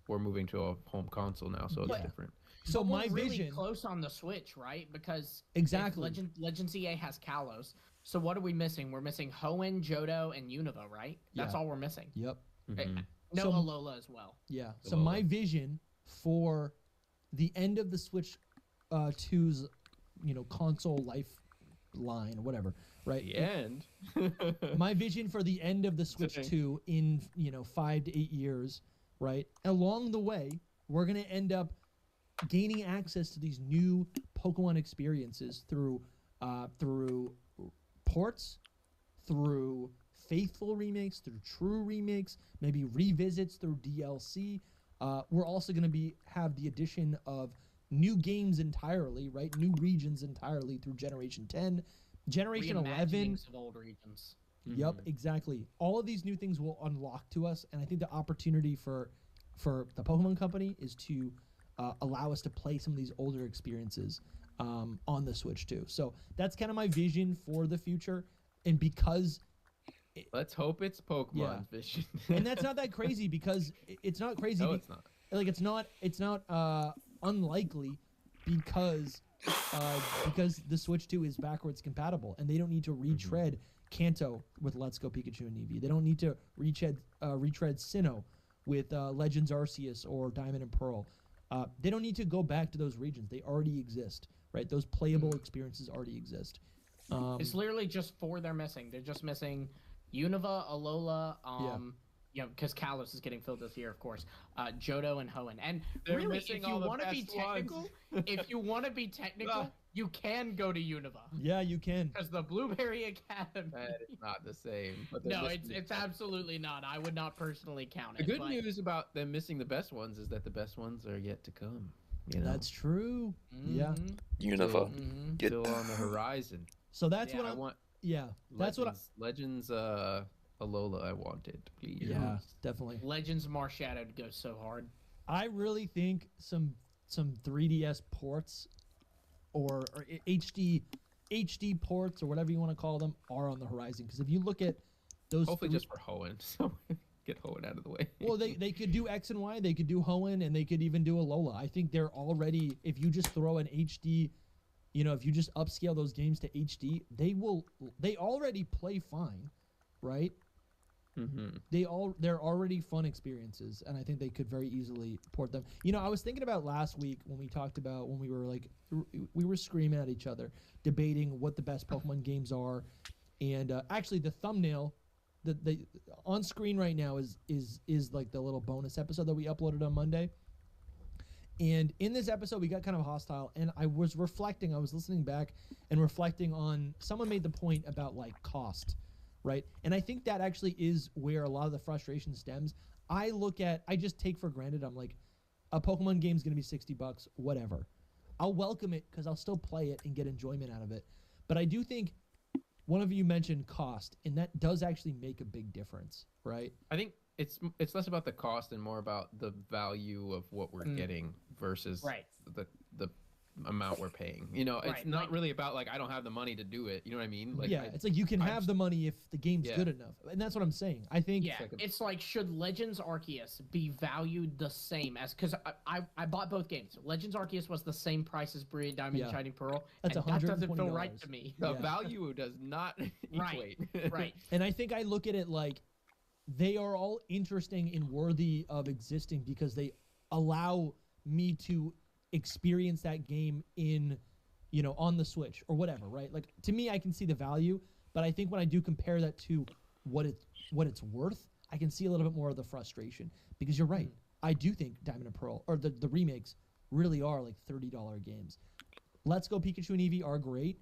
we're moving to a home console now, so it's different. So but my we're really vision close on the Switch, right? Because exactly, Legends EA has Kalos. So what are we missing? We're missing Hoenn, Johto, and Unova, right? That's all we're missing. Yep. No, So- Alola as well. Yeah. So my vision for the end of the Switch 2's console lifeline or whatever, right? The end. My vision for the end of the Switch 2 in 5 to 8 years, right? Along the way, we're gonna end up gaining access to these new Pokemon experiences through ports, through faithful remakes, through true remakes, maybe revisits through DLC. We're also going to have the addition of new games entirely, right? New regions entirely through Generation 10, Generation 11. Reimaginings of old regions. Yep, exactly. All of these new things will unlock to us, and I think the opportunity for the Pokemon Company is to allow us to play some of these older experiences on the Switch too. So that's kind of my vision for the future, and because let's hope it's Pokemon's vision. And that's not that crazy, because it's not crazy. No, it's not. Like it's not unlikely because the Switch 2 is backwards compatible, and they don't need to retread Kanto with Let's Go Pikachu and Eevee. They don't need to retread Sinnoh with Legends Arceus or Diamond and Pearl. They don't need to go back to those regions. They already exist, right? Those playable experiences already exist. It's literally just 4 they're missing. They're just missing Unova, Alola, because Kalos is getting filled this year, of course. Johto and Hoenn. And they're really, missing if you all the want to be best ones. technical, if you want to be technical, you can go to Unova. Yeah, you can. Because the Blueberry Academy. That is not the same. But No, it's absolutely not. I would not personally count the it. good but... news about them missing the best ones is that the best ones are yet to come. You know? That's true. Yeah. Unova. Still on the horizon. So that's what I want. Yeah, that's Legends Alola I wanted, please. Yeah, definitely. Legends Marshadowed goes so hard. I really think some 3DS ports or HD ports or whatever you want to call them are on the horizon, because if you look at those, hopefully just for Hoenn, so get Hoenn out of the way. Well, they could do X and Y, they could do Hoenn, and they could even do Alola. I think they're already, if you just throw an HD, if you just upscale those games to HD, they already play fine, right? They're already fun experiences, and I think they could very easily port them. I was thinking about last week when we talked about when we were we were screaming at each other, debating what the best Pokemon games are, and actually the thumbnail, the on screen right now is like the little bonus episode that we uploaded on Monday, And in this episode, we got kind of hostile, and I was listening back and reflecting on, someone made the point about like cost, right? And I think that actually is where a lot of the frustration stems. I just take for granted, I'm like, a Pokemon game is going to be $60, whatever. I'll welcome it because I'll still play it and get enjoyment out of it. But I do think one of you mentioned cost, and that does actually make a big difference, right? I think it's less about the cost and more about the value of what we're getting versus the amount we're paying. You know, it's not really about like I don't have the money to do it. You know what I mean? Like, it's like you can have the money if the game's good enough, and that's what I'm saying. I think it's like should Legends Arceus be valued the same as, because I bought both games. Legends Arceus was the same price as Brilliant Diamond and Shining Pearl, that's and that doesn't feel right to me. The value does not equate. Right. And I think I look at it like they are all interesting and worthy of existing because they allow me to experience that game in, you know, on the Switch or whatever, right? Like, to me, I can see the value, but I think when I do compare that to what it's worth, I can see a little bit more of the frustration, because you're right. I do think Diamond and Pearl, or the remakes, really are like $30 games. Let's Go Pikachu and Eevee are great,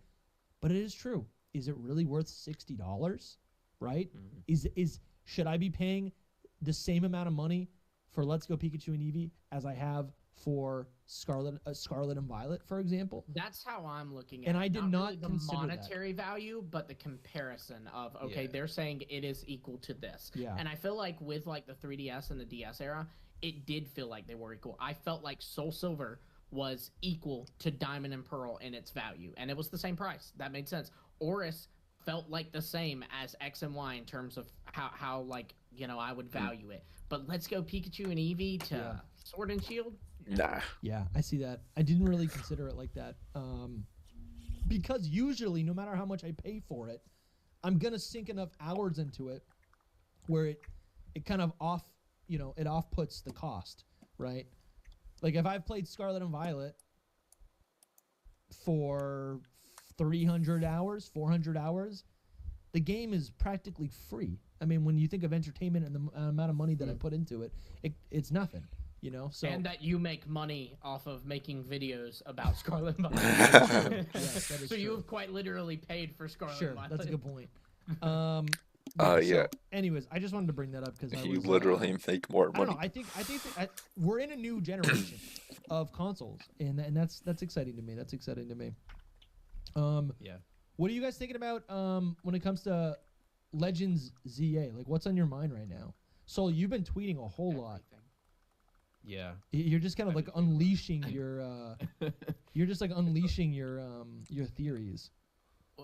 but it is true. Is it really worth $60? Right? Should I be paying the same amount of money for Let's Go Pikachu and Eevee as I have for Scarlet and Violet, for example? That's how I'm looking at it. And I did not really the consider monetary value, but the comparison of, they're saying it is equal to this. Yeah. And I feel like with like the 3DS and the DS era, it did feel like they were equal. I felt like Soul Silver was equal to Diamond and Pearl in its value, and it was the same price. That made sense. Oris felt like the same as X and Y in terms of how like, you know, I would value it. But Let's Go Pikachu and Eevee to Sword and Shield? Nah. Yeah, I see that. I didn't really consider it like that. Because usually, no matter how much I pay for it, I'm going to sink enough hours into it where it kind of it off-puts the cost, right? Like, if I've played Scarlet and Violet for 300 hours, 400 hours, the game is practically free. I mean, when you think of entertainment and the amount of money that I put into it, it's nothing, you know? So, and that you make money off of making videos about Scarlet and Violet. yes, that is so true. you have quite literally paid for Scarlet and Violet. That's a good point. Yeah. Anyways, I just wanted to bring that up because You literally make more I don't money. know. I think we're in a new generation of consoles, and that's exciting to me. That's exciting to me. What are you guys thinking about when it comes to Legends ZA? Like, what's on your mind right now? Soul, you've been tweeting a whole lot. Yeah. You're just kind of like unleashing your you're just like unleashing your theories.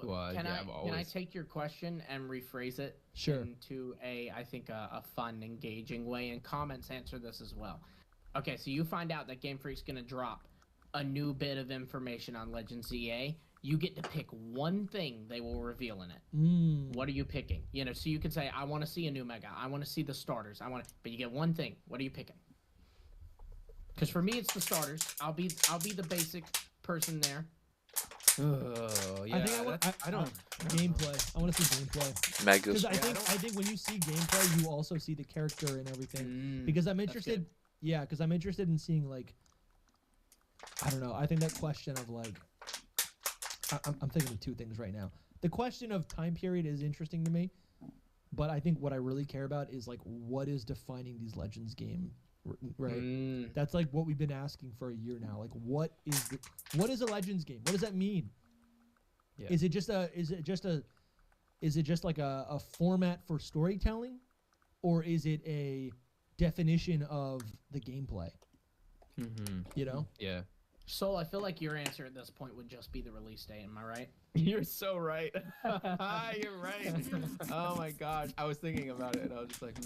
Well, can I take your question and rephrase it into I think a fun, engaging way? And comments answer this as well. Okay, so you find out that Game Freak's going to drop a new bit of information on Legends ZA. You get to pick one thing they will reveal in it. What are you picking? You know, so you could say, I want to see a new Mega. I want to see the starters. But you get one thing. What are you picking? Because for me, it's the starters. I'll be the basic person there. Oh, yeah. I don't gameplay. I want to see gameplay. Megas. Because I think when you see gameplay, you also see the character and everything. Because I'm interested. Yeah, because I'm interested in seeing, like, I don't know. I think that question of like, I'm thinking of two things right now. The question of time period is interesting to me, but I think what I really care about is like what is defining these Legends game, right? That's like what we've been asking for a year now. Like, what is a Legends game? What does that mean? Yeah. Is it just like a format for storytelling, or is it a definition of the gameplay? You know? Yeah. Soul, I feel like your answer at this point would just be the release date. Am I right? You're so right. You're right. Oh my gosh, I was thinking about it, and I was just like,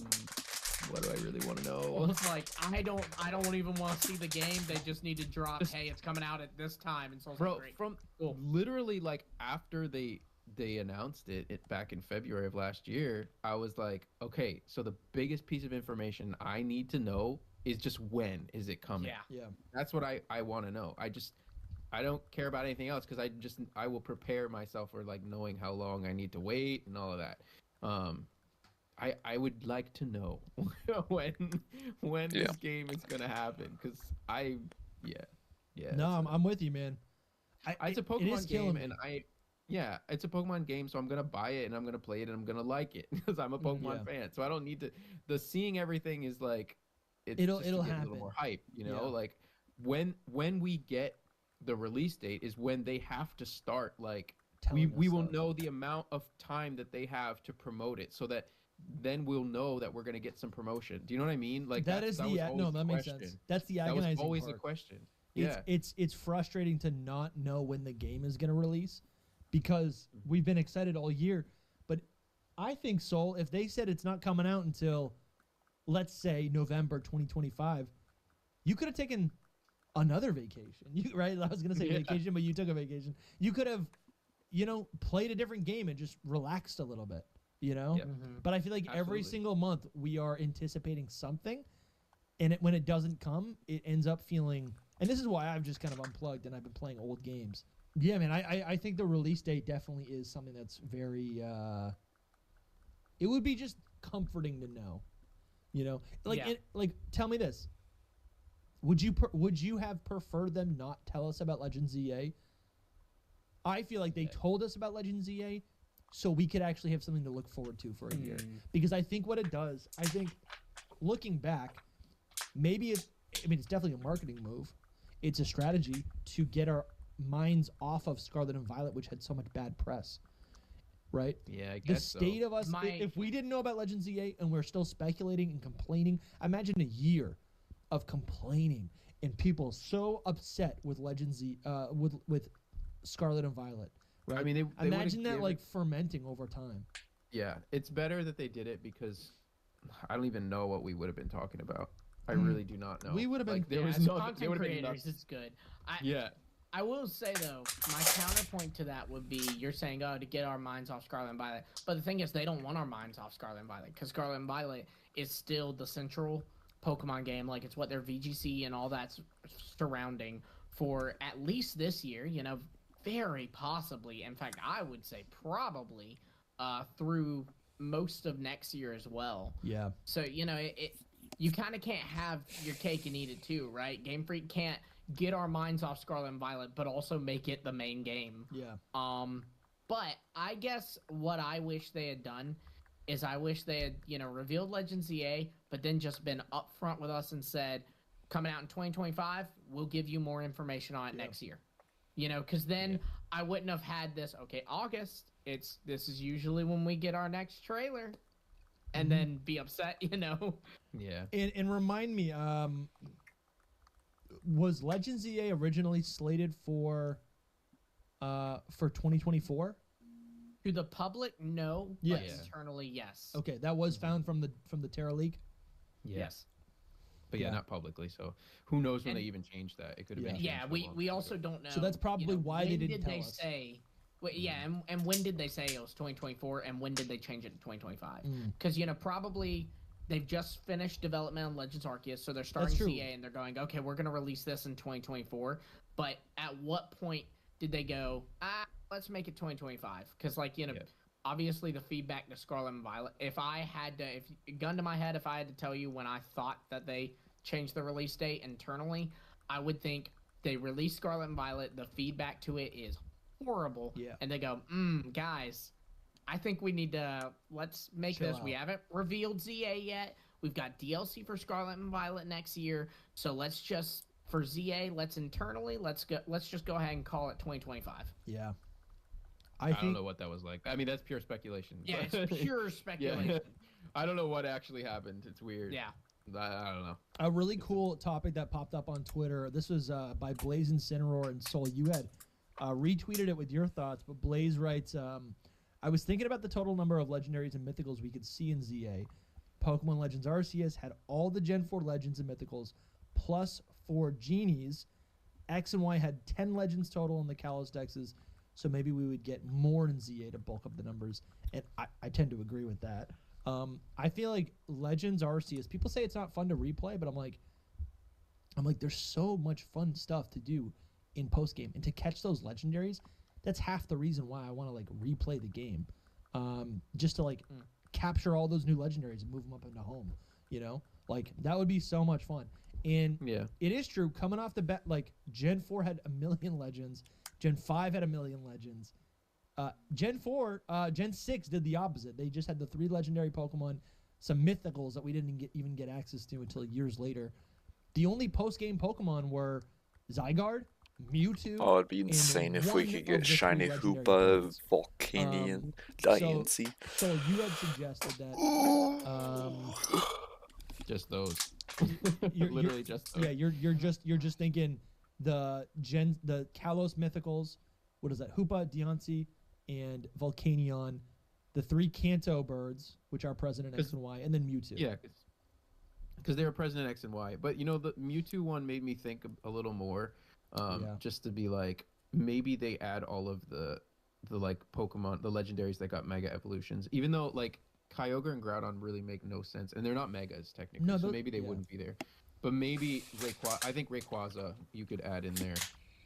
what do I really want to know? Well, it's like I don't even want to see the game. They just need to drop. Hey, it's coming out at this time, and Soul's like, great. From literally like after they announced it back in February of last year, I was like, okay, so the biggest piece of information I need to know is just when is it coming? Yeah. That's what I want to know. I don't care about anything else because I will prepare myself for like knowing how long I need to wait and all of that. I would like to know when this game is gonna happen because Yeah. No, I'm with you, man. It's a it is Pokemon killing game, me. and it's a Pokemon game, so I'm gonna buy it and I'm gonna play it and I'm gonna like it because I'm a Pokemon fan. So I don't need to. The seeing everything is like, It'll just to get happen. a little more hype, Yeah. Like when we get the release date is when they have to start. Like Telling we us will stuff. know the amount of time that they have to promote it, so that then we'll know that we're gonna get some promotion. Do you know what I mean? Like that is was the always no, the that makes question. sense. That's the That was agonizing always part. the question. Yeah. It's frustrating to not know when the game is going to release because we've been excited all year. But I think, Soul, if they said it's not coming out until, let's say, November 2025, you could have taken another vacation. Right? I was going to say vacation, but you took a vacation. You could have, played a different game and just relaxed a little bit, Yeah. But I feel like every Absolutely. single month we are anticipating something. And when it doesn't come, it ends up feeling... And this is why I've just kind of unplugged and I've been playing old games. Yeah, man, I think the release date definitely is something that's very... it would be just comforting to know. Like, tell me this. Would you have preferred them not tell us about Legends ZA? I feel like they told us about Legends ZA so we could actually have something to look forward to for a year. Because I think what it does, looking back, maybe it's definitely a marketing move. It's a strategy to get our minds off of Scarlet and Violet, which had so much bad press. Right? Yeah, I The guess state so. of us, if we didn't know about Legends ZA and we're still speculating and complaining, imagine a year of complaining and people so upset with Legends Z, with Scarlet and Violet. Right? I mean, they imagine that given, like fermenting over time. Yeah, it's better that they did it because I don't even know what we would have been talking about. I really do not know. We would have been. Like, there was as no. There content would have been creators, it's good. Yeah. I will say though, my counterpoint to that would be you're saying, oh, to get our minds off Scarlet and Violet. But the thing is, they don't want our minds off Scarlet and Violet because Scarlet and Violet is still the central Pokemon game. Like it's what their VGC and all that's surrounding for at least this year. Very possibly. In fact, I would say probably through most of next year as well. Yeah. So you kind of can't have your cake and eat it too, right? Game Freak can't get our minds off Scarlet and Violet, but also make it the main game. Yeah. But I guess what I wish they had done is I wish they had, revealed Legends ZA, but then just been upfront with us and said, coming out in 2025, we'll give you more information on it next year. Because then I wouldn't have had this, okay, August, this is usually when we get our next trailer. And then be upset, Yeah. And remind me, was Legends ZA originally slated for 2024? To the public, no. Yes. But internally, yes. Okay, that was found from the Terra leak. Yes. But Yeah. not publicly, so who knows when And- they even changed that? It could have been. Yeah, changed a we long we time also ago. don't know. So that's probably why they when didn't did tell they us. say? Well, yeah, and when did they say it was 2024, and when did they change it to 2025? Mm. Because probably they've just finished development on Legends Arceus, so they're starting That's true. CA, and they're going, okay, we're gonna release this in 2024. But at what point did they go? Let's make it 2025? Because obviously the feedback to Scarlet and Violet. If gun to my head, if I had to tell you when I thought that they changed the release date internally, I would think they released Scarlet and Violet. The feedback to it is horrible. Yeah. And they go, guys, I think we need to let's make Chill this. out. We haven't revealed ZA yet. We've got DLC for Scarlet and Violet next year. So let's just for ZA, let's just go ahead and call it 2025. Yeah. I don't know what that was like. I mean, that's pure speculation. Yeah, but- it's pure speculation. Yeah. I don't know what actually happened. It's weird. Yeah. I don't know. A really cool topic that popped up on Twitter. This was by Blaze Incineroar and Soul. You had retweeted it with your thoughts, but Blaze writes, I was thinking about the total number of legendaries and mythicals we could see in ZA. Pokemon Legends Arceus had all the Gen 4 legends and mythicals, plus 4 genies. X and Y had 10 legends total in the Kalos Dexes, so maybe we would get more in ZA to bulk up the numbers. And I tend to agree with that. I feel like Legends Arceus, people say it's not fun to replay, but I'm like, there's so much fun stuff to do in post game, and to catch those legendaries, that's half the reason why I want to replay the game, just to capture all those new legendaries and move them up into home. That would be so much fun. And Yeah. it is true. Coming off the bat, like Gen 4 had 1 million legends. Gen 5 had 1 million legends. Gen 6 did the opposite. They just had the 3 legendary Pokemon, some mythicals that we didn't even get access to until years later. The only post-game Pokemon were Zygarde, Mewtwo. Oh, it'd be and insane if we one could of get the 3 Shiny legendary Hoopa, birds. Volcanion, So Diancie. you had suggested that. Just those. You're- Literally just those. Yeah, you're just thinking the Kalos mythicals. What is that? Hoopa, Diancie, and Volcanion. The 3 Kanto birds, which are present in X and Y, and then Mewtwo. Yeah, because they were present in X and Y. But the Mewtwo one made me think a little more. Just to be like, maybe they add all of the like Pokemon, the legendaries that got Mega evolutions. Even though like Kyogre and Groudon really make no sense, and they're not Megas technically, No, so maybe they wouldn't be there. But maybe I think Rayquaza you could add in there.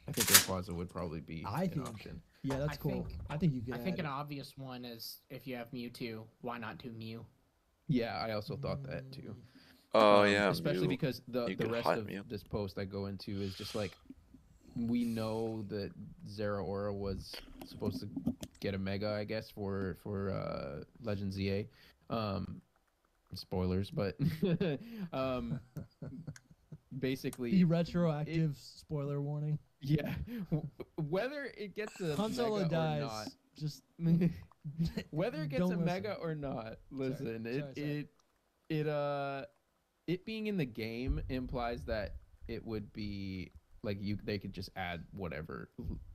I think Rayquaza would probably be an option. Yeah, that's cool. I think you could. I think an obvious one is if you have Mewtwo, why not do Mew? Yeah, I also thought that too. Oh yeah, especially Mew. because the You could rest hide of Mew. this post I go into is just like, we know that Zeraora was supposed to get a Mega, I guess, for Legend ZA. Spoilers, but basically the retroactive spoiler warning. yeah, whether it gets a Console Mega dies. or not, Just whether it gets Don't a listen. Mega or not, listen, Sorry. it being in the game implies that it would be like they could just add whatever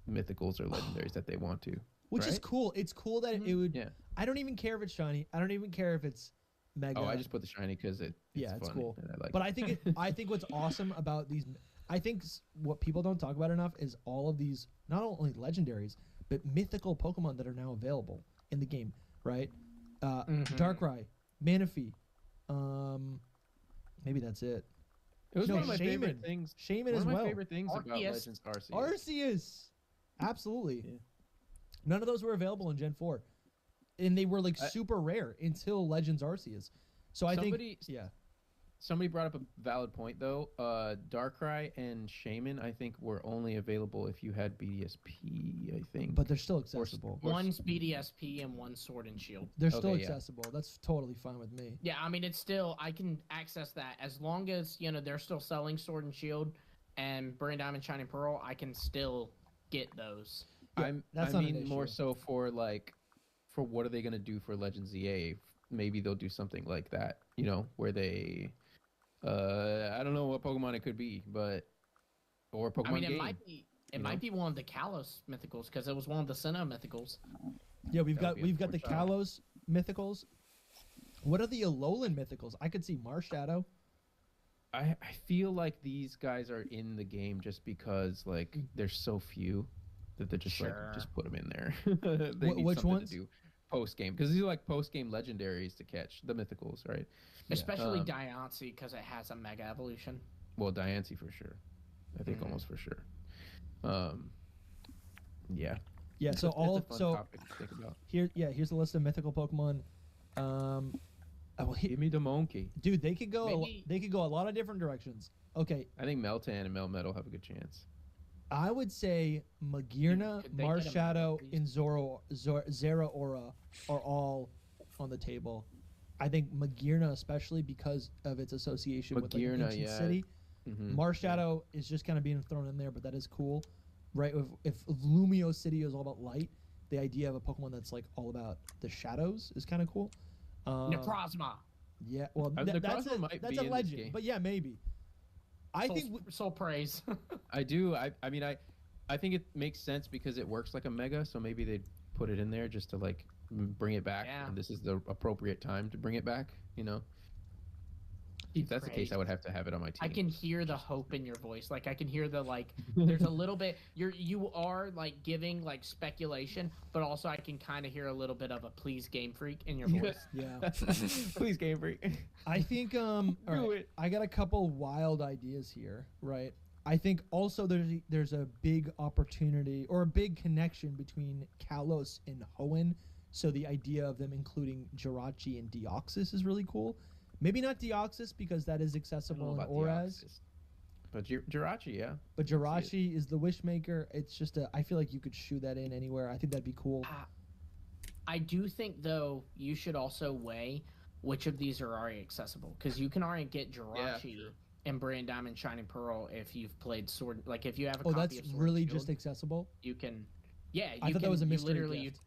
mythicals or legendaries that they want to. which is right? cool. It's cool that it would. Yeah. I don't even care if it's shiny. I don't even care if it's Mega. Oh, I just put the shiny because it's it's fun cool. and I like But it. I think what's awesome about these, I think what people don't talk about enough is all of these not only legendaries but mythical Pokemon that are now available in the game. Right, Darkrai, Manaphy, maybe that's it. It was No, one of my favorite Shaman. things. Shaman One as of my well. favorite things about Arceus. Legends Arceus. Arceus, absolutely. Yeah. None of those were available in Gen 4, and they were like super rare until Legends Arceus. So I think, yeah. Somebody brought up a valid point though. Darkrai and Shaman, I think, were only available if you had BDSP. I think, But they're still accessible. One's BDSP and one's Sword and Shield. They're still Okay, yeah. accessible. That's totally fine with me. Yeah, I mean it's still I can access that as long as they're still selling Sword and Shield and Brilliant Diamond, Shining Pearl. I can still get those. Yeah, that's not an mean more issue. so for what are they gonna do for Legends EA? Maybe they'll do something like that, where they, I don't know what Pokemon it could be, or Pokemon I mean, game. it might be one of the Kalos mythicals because it was one of the Sinnoh mythicals. Yeah, we've That would got be the unfortunate. Kalos mythicals. What are the Alolan mythicals? I could see Marshadow. I feel like these guys are in the game just because there's so few that they're just just put them in there. They need which something ones? to do post game because these are post game legendaries to catch the mythicals, right? Especially Diancie because it has a Mega Evolution. Well, Diancie for sure. I think almost for sure. Yeah. Yeah, so It's all a fun so topic to think about. here's the list of mythical Pokemon. Give me the monkey. Dude, they could go Maybe- they could go a lot of different directions. Okay, I think Meltan and Melmetal have a good chance. I would say Magearna, Could they get a Marshadow, Mega, and Zeraora are all on the table. I think Magearna, especially because of its association with Magearna, Ancient yeah. City. Mm-hmm. Marshadow is just kind of being thrown in there, but that is cool, right? If Lumio City is all about light, the idea of a Pokemon that's all about the shadows is kind of cool. Necrozma. Yeah, well, Necrozma might that's be a in this legend, game. but yeah, maybe. I think Soul Praise. I do. I mean, I think it makes sense because it works like a Mega, so maybe they'd put it in there just to bring it back, Yeah. and this is the appropriate time to bring it back. If that's the case, I would have to have it on my team. I can hear the hope in your voice. I can hear the there's a little bit you are giving speculation, but also I can kind of hear a little bit of a please Game Freak in your voice. yeah. Please, Game Freak. I think all right, it. I got a couple wild ideas here, right? I think also there's a big opportunity or a big connection between Kalos and Hoenn. So the idea of them including Jirachi and Deoxys is really cool. Maybe not Deoxys because that is accessible in about Auras. But Jirachi, yeah. But Jirachi is the Wishmaker. It's just I feel like you could shoe that in anywhere. I think that'd be cool. I do think though you should also weigh which of these are already accessible, because you can already get Jirachi and Brilliant Diamond Shining Pearl if you've played Sword. Like if you have a copy that's of Sword really and Shield, just accessible. you can. Yeah, I thought that was a mystery gift.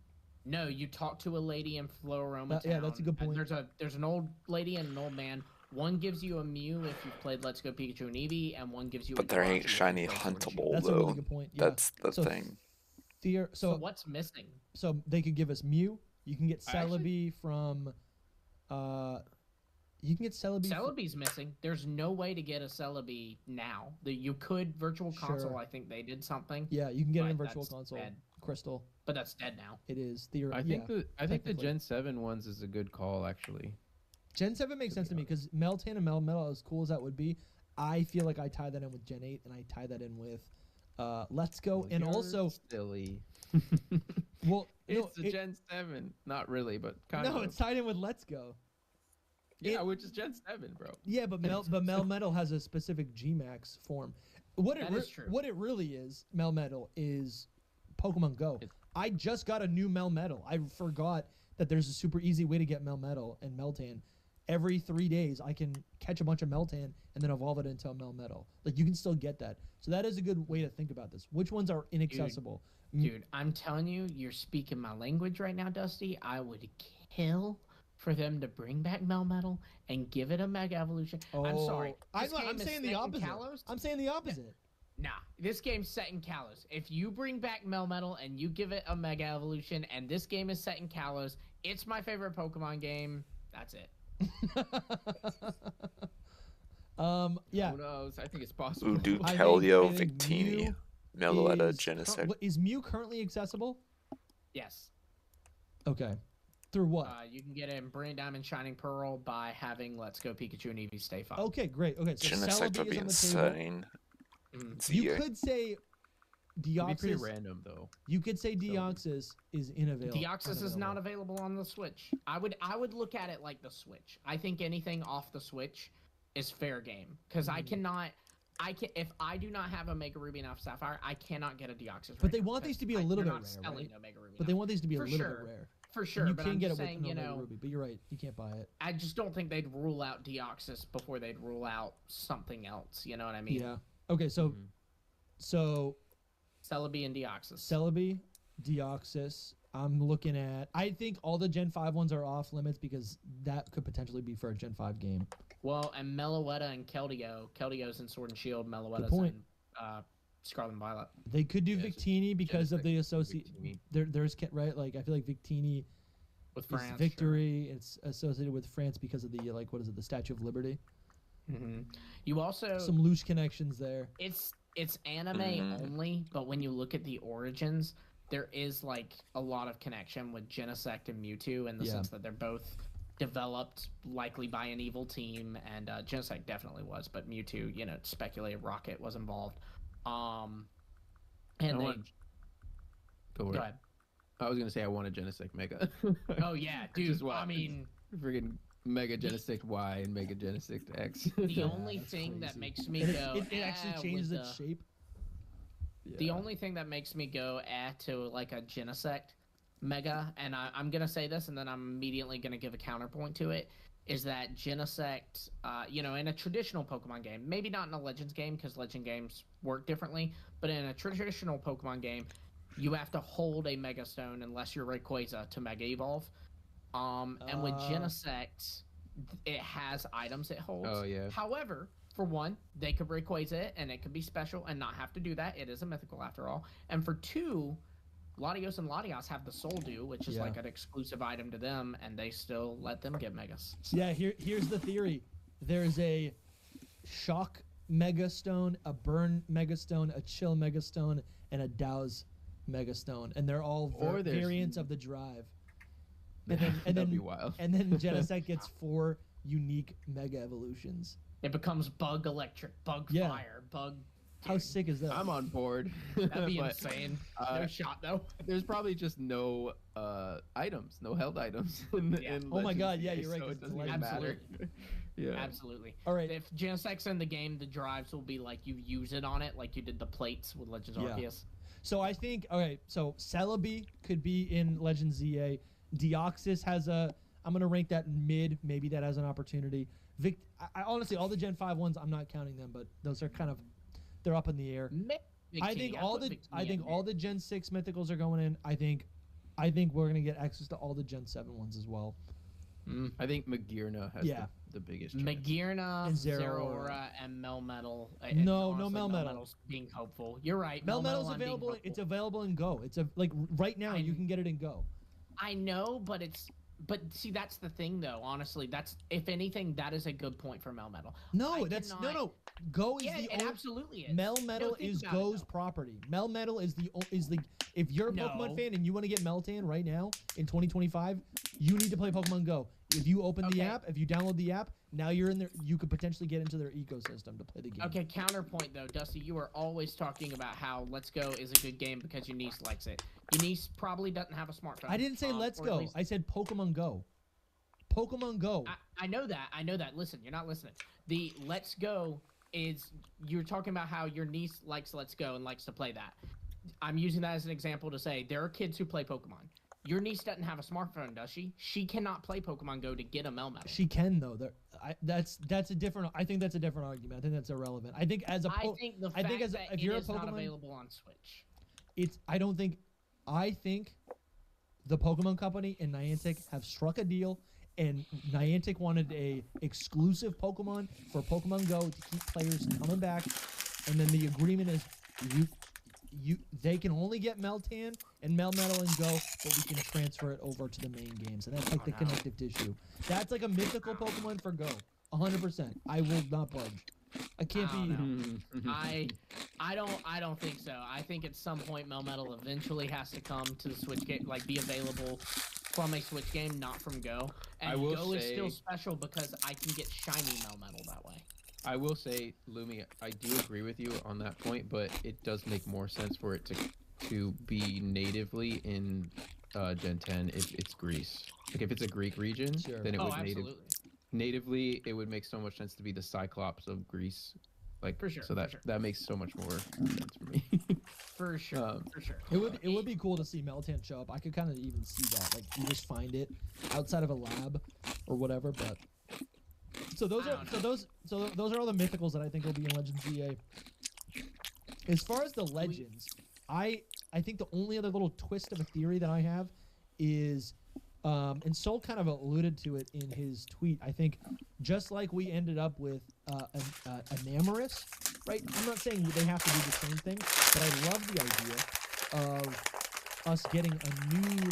No, you talk to a lady in Floroma Town. Yeah, that's a good point. There's an old lady and an old man. One gives you a Mew if you've played Let's Go Pikachu and Eevee, and one gives you. But there ain't shiny huntable That's though. a really good point. Yeah. That's the thing. So what's missing? So they could give us Mew. You can get Celebi from. You can get Celebi. Celebi's missing. There's no way to get a Celebi now. You could Virtual Console. I think they did something. Yeah, you can get it in Virtual Console. Dead. Crystal. But that's dead now. It is. I think the Gen 7 ones is a good call, actually. Gen 7 makes sense to me because Meltan and Melmetal, as cool as that would be, I feel like I tie that in with Gen 8 and I tie that in with Let's Go. And also silly. Well, it's a Gen 7. Not really, but kind of. No, it's tied in with Let's Go. Yeah, which is Gen 7, bro. Yeah, but Melmetal has a specific G-Max form. What it really is, Melmetal, is Pokemon Go. I just got a new Melmetal. I forgot that there's a super easy way to get Melmetal and Meltan. Every 3 days, I can catch a bunch of Meltan and then evolve it into a Melmetal. Like, you can still get that. So that is a good way to think about this. Which ones are inaccessible? Dude, I'm telling you, you're speaking my language right now, Dusty. I would kill for them to bring back Melmetal and give it a Mega Evolution. Oh, I'm sorry. I'm saying the opposite. I'm saying the opposite. Nah, this game's set in Kalos. If you bring back Melmetal and you give it a Mega Evolution and this game is set in Kalos, it's my favorite Pokemon game. That's it. Yeah. Who knows? I think it's possible. Udu, Kelio, Victini, Meloetta, Genesect. Is Mew currently accessible? Yes. Okay. Through what? You can get it in Brilliant Diamond Shining Pearl by having Let's Go Pikachu and Eevee stay file. Okay, great. Okay, so Genesect would be insane. You could say Deoxys. It'd be pretty random though. You could say Deoxys is unavailable. Deoxys is not available on the Switch. I would look at it like the Switch. I think anything off the Switch is fair game because if I do not have a Mega Ruby and Alpha Sapphire, I cannot get a Deoxys. But they want these to be a little bit rare, right? But they want these to be a little bit rare. For sure, you but can I'm get it saying, with no Ruby, but you're right, you can't buy it. I just don't think they'd rule out Deoxys before they'd rule out something else. You know what I mean? Yeah. Okay, so Celebi and Deoxys. Celebi, Deoxys. I'm looking at. I think all the Gen 5 ones are off limits because that could potentially be for a Gen 5 game. Well, and Meloetta and Keldeo. Keldeo's in Sword and Shield. Meloetta's in Scarlet and Violet. They could do Victini because of the associate. There's right. Like I feel like Victini with France, victory. Sure. It's associated with France because of the the Statue of Liberty. Mm-hmm. You also some loose connections there. It's anime only, but when you look at the origins, there is like a lot of connection with Genesect and Mewtwo in the sense that they're both developed likely by an evil team, and Genesect definitely was, but Mewtwo, speculated Rocket was involved. Go ahead. I was gonna say I want a Genesect Mega. Oh yeah, dude. I mean, freaking Mega Genesect Y and Mega Genesect X. The only thing that makes me go, it actually changes its shape. Yeah. The only thing that makes me go to like a Genesect Mega, and I'm gonna say this, and then I'm immediately gonna give a counterpoint to it, is that Genesect, in a traditional Pokemon game, maybe not in a Legends game because Legend games work differently, but in a traditional Pokemon game, you have to hold a Mega Stone unless you're Rayquaza to Mega Evolve. And with Genesect, it has items it holds. Oh yeah. However, for one, they could Rayquaza it, and it could be special and not have to do that. It is a mythical after all. And for two, Latios and Latias have the Soul Dew, which is like an exclusive item to them, and they still let them get Megas. Yeah, here's the theory. There's a Shock Megastone, a Burn Megastone, a Chill Megastone, and a Douse Megastone, and they're all variants of the Drive. And then be wild. And then Genesect gets 4 unique Mega Evolutions. It becomes Bug Electric, Bug Fire, Bug How sick is that? I'm on board. That'd be But, insane. uh, No shot though. There's probably just no items, no held items. Yeah. In Oh my God, Legends yeah, EA, you're right, So 'cause it it's doesn't even Legends. matter. Yeah. Absolutely. All right. If Genesec's in the game, the drives will be like you use it on it, like you did the plates with Legends Yeah. Arceus. So I think, okay, so Celebi could be in Legends ZA. Deoxys has a, I'm going to rank that mid. Maybe that has an opportunity. I honestly, all the Gen 5 ones, I'm not counting them, but those are kind of, they're up in the air. I think all the Gen 6 mythicals are going in. I think we're going to get access to all the Gen 7 ones as well. I think Magirna has the biggest chance. Magirna, And Zeraora, and Melmetal. No, honestly, no Melmetal. Melmetal's being hopeful. You're right. Melmetal's I'm being available. hopeful. It's available in Go. It's like right now you can get it in Go. I know, but see, that's the thing, though. Honestly, that's if anything, that is a good point for Melmetal. No, no. Go is the it only. absolutely is. Melmetal is Go's property. Melmetal is the if you're a Pokemon fan and you want to get Meltan right now in 2025, you need to play Pokemon Go. If you open the app, if you download the app, now you're in there. You could potentially get into their ecosystem to play the game. Okay, counterpoint though, Dusty, you are always talking about how Let's Go is a good game because your niece likes it. Your niece probably doesn't have a smartphone. I didn't say Let's Go. I said Pokemon Go. Pokemon Go. I know that. I know that. Listen, you're not listening. The Let's Go is you're talking about how your niece likes Let's Go and likes to play that. I'm using that as an example to say there are kids who play Pokemon. Your niece doesn't have a smartphone, does she? She cannot play Pokemon Go to get a Melmetal. She can though. That's a different. I think that's a different argument. I think that's irrelevant. I think as a. I think the fact that if you're a Pokemon, not available on Switch. I think the Pokemon Company and Niantic have struck a deal, and Niantic wanted a exclusive Pokemon for Pokemon Go to keep players coming back, and then the agreement is they can only get Meltan and Melmetal and Go, but we can transfer it over to the main games, and that's like the connective tissue. That's like a mythical Pokemon for Go, 100%. I will not budge. I can't be. I don't think so. I think at some point Melmetal eventually has to come to the Switch game, like be available from a Switch game, not from Go. And Go is still special because I can get shiny Melmetal that way. I will say, Lumi, I do agree with you on that point, but it does make more sense for it to be natively in Gen 10 if it's Greece. Like if it's a Greek region, then it would natively it would make so much sense to be the Cyclops of Greece. Like for sure. So that makes so much more sense for me. For sure. For sure. It would be cool to see Meltan show up. I could kind of even see that. Like you just find it outside of a lab or whatever, but So those are all the mythicals that I think will be in Legends ZA. As far as the legends, I think the only other little twist of a theory that I have is, and Sol kind of alluded to it in his tweet. I think just like we ended up with an Enamorus, right? I'm not saying they have to do the same thing, but I love the idea of us getting a new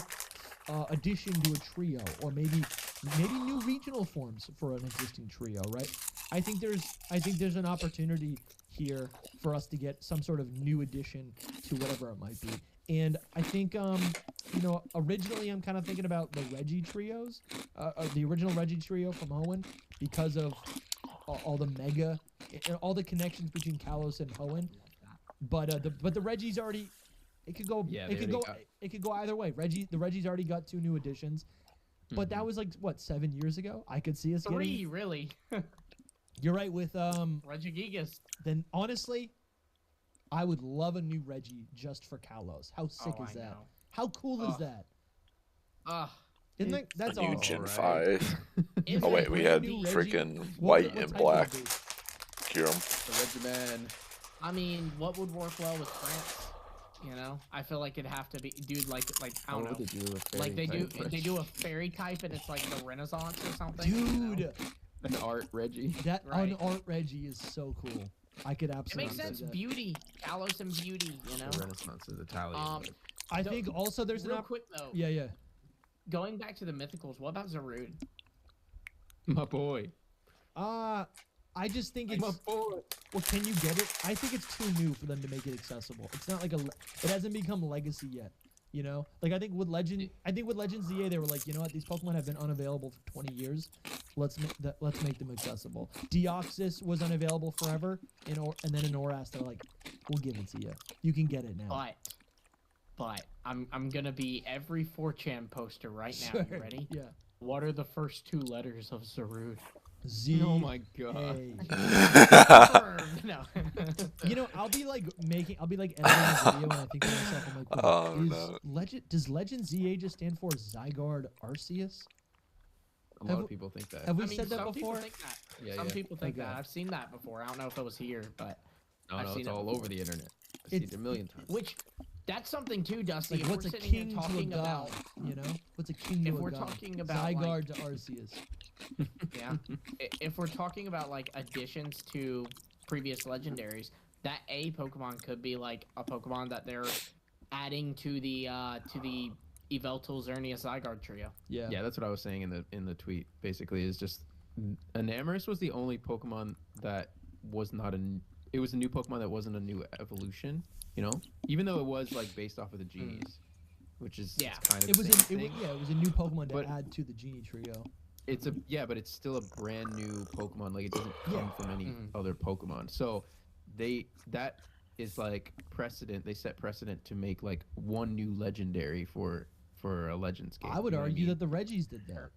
addition to a trio, or maybe new regional forms for an existing trio, right? I think there's an opportunity here for us to get some sort of new addition to whatever it might be. And I think, originally I'm kind of thinking about the Reggie trios, the original Reggie trio from Hoenn, because of all the mega, and all the connections between Kalos and Hoenn. But the Reggie's already. It could go. Yeah, it could go either way. The Reggie's already got 2 new additions, but that was like what 7 years ago. I could see us 3 getting. really. You're right with Regigigas. Then honestly, I would love a new Reggie just for Kalos. How sick is that? Know. How cool is that? Isn't that's a new all Gen right. 5. Oh wait, we had freaking white and black. Cure 'em. The Regiman. I mean, what would work well with France? You know, I feel like it'd have to be, dude. Like I don't know. What would they do with like they do a fairy type, and it's like the Renaissance or something. Dude, you know? An art Reggie. That an art Reggie is so cool. I could absolutely. It makes sense. Beauty, Kalos and beauty. You know. The Renaissance is Italian. I think also there's real quick though. Yeah. Going back to the mythicals, what about Zarude? My boy. I just think it's. My boy. Well, can you get it? I think it's too new for them to make it accessible. It's not like it hasn't become legacy yet. You know, like I think with Legends ZA, they were like, you know what, these Pokemon have been unavailable for 20 years. Let's make them accessible. Deoxys was unavailable forever, and then in Oras, they're like, we'll give it to you. You can get it now. But I'm gonna be every 4chan poster right now. Sure. You ready? Yeah. What are the first 2 letters of Zarude? Z. Oh my god. No. You know, I'll be like editing a video, and I think to myself, I'm like, does Legend ZA just stand for Zygarde Arceus? A lot of people think that. Have we said that some before? People think that. Yeah, some yeah. people think Okay. that. I've seen that before. I don't know if it was here, but No, I've no, seen it's it all before. over the internet. I've seen it a million times. Which, that's something too, Dusty. Like, if what's we're a sitting here king to a talking god? about, You know, what's a king to if a we're god? talking about Zygarde to Arceus. yeah, if we're talking about like additions to previous legendaries, that A Pokemon could be like a Pokemon that they're adding to the Yveltal Xerneas Zygarde trio. Yeah. Yeah, that's what I was saying in the tweet. Basically, is just Enamorus was the only Pokemon that was not it was a new Pokemon that wasn't a new evolution. You know, even though it was like based off of the genies, which is Yeah. it's kind of It was the same thing. it was a new Pokemon to But- add to the Genie trio. But it's still a brand new Pokemon. Like it doesn't come from any other Pokemon. So that is like precedent. They set precedent to make like one new legendary for a Legends game. I would you know what argue that the Reggies did that.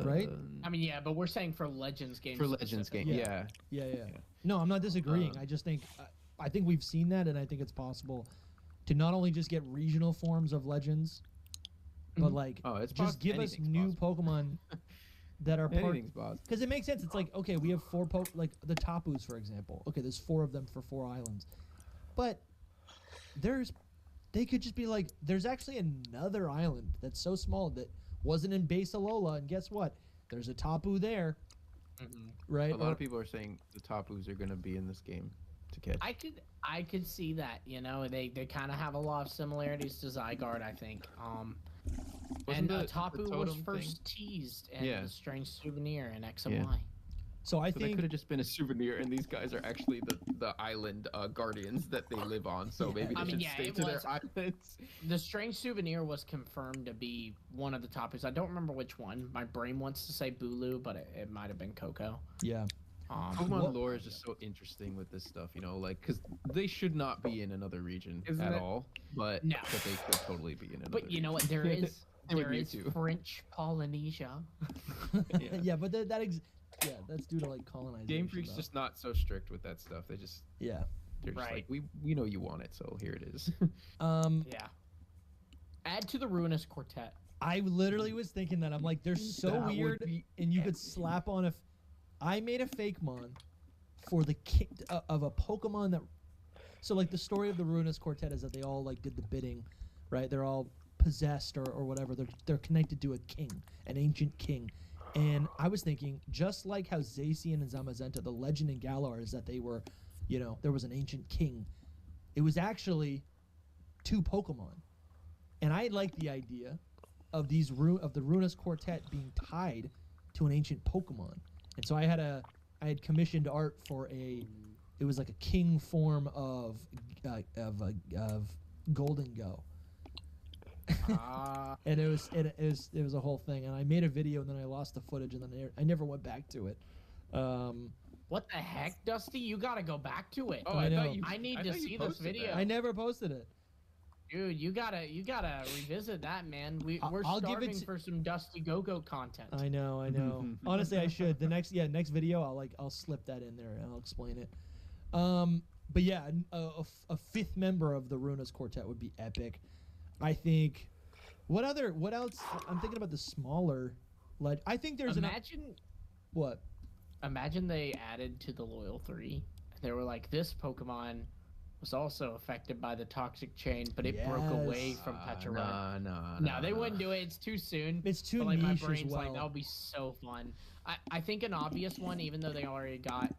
Right? I mean, yeah, but we're saying for Legends games. for Legends game, Yeah. yeah. Yeah. No, I'm not disagreeing. I just think I think we've seen that, and I think it's possible to not only just get regional forms of Legends, but like Oh, it's just give us anything's new possible. Pokemon that are part. Anything's possible. Because it makes sense. It's like, okay, we have 4 like the Tapus, for example. Okay, there's 4 of them for 4 islands, but they could just be like, there's actually another island that's so small that wasn't in Base Alola, and guess what? There's a Tapu there, right? A lot of people are saying the Tapus are going to be in this game to catch. I could see that. You know, they kind of have a lot of similarities to Zygarde, I think. Wasn't And the Tapu was totem first teased in Yeah. the Strange Souvenir in X and Yeah. Y. So I So they think could have just been a souvenir, and these guys are actually the island guardians that they live on. So Yeah. maybe they I mean, should yeah, stay it to was- their islands. The Strange Souvenir was confirmed to be one of the Tapus. I don't remember which one. My brain wants to say Bulu, but it might have been Coco. yeah. Pokemon What- lore is just so interesting with this stuff, you know, like because they should not be in another region Isn't at it? all, but No. but they could totally be in another. But you know what? There region. is Same with there is Mewtwo. French Polynesia. Yeah. Yeah, but that's due to like colonization. Game Freak's though. just not so strict with that stuff. They're just Yeah. like we know you want it, so here it is. Yeah. Add to the Ruinous Quartet. I literally was thinking that. I'm like, they're so That would weird, be and you could slap on I made a fake mon for the king of a Pokemon that. So like the story of the Ruinous Quartet is that they all like did the bidding, right? They're all possessed or whatever. They're connected to a king, an ancient king. And I was thinking, just like how Zacian and Zamazenta, the legend in Galar is that they were, you know, there was an ancient king. It was actually 2 Pokemon. And I like the idea of the Ruinous Quartet being tied to an ancient Pokemon. And so I had commissioned art for it was like a king form of Golden Go. And it was a whole thing, and I made a video, and then I lost the footage, and then I never went back to it. What the heck, Dusty? You gotta go back to it. I know. I need to see this video. I never posted it. Dude, you gotta revisit that, man. We're I'll give it starving for some Dusty Go-Go content. I know. Honestly, I should. The next video, I'll slip that in there and I'll explain it. But yeah, a 5th member of the Ruinous Quartet would be epic. I think. What else? I'm thinking about the smaller. I think there's what? Imagine they added to the Loyal 3. They were like, this Pokemon was also affected by the toxic chain, but it broke away from Petra. No, they wouldn't do it. It's too soon. It's too but, like, niche my brain's as well. like, that would be so fun. I think an obvious one, even though they already got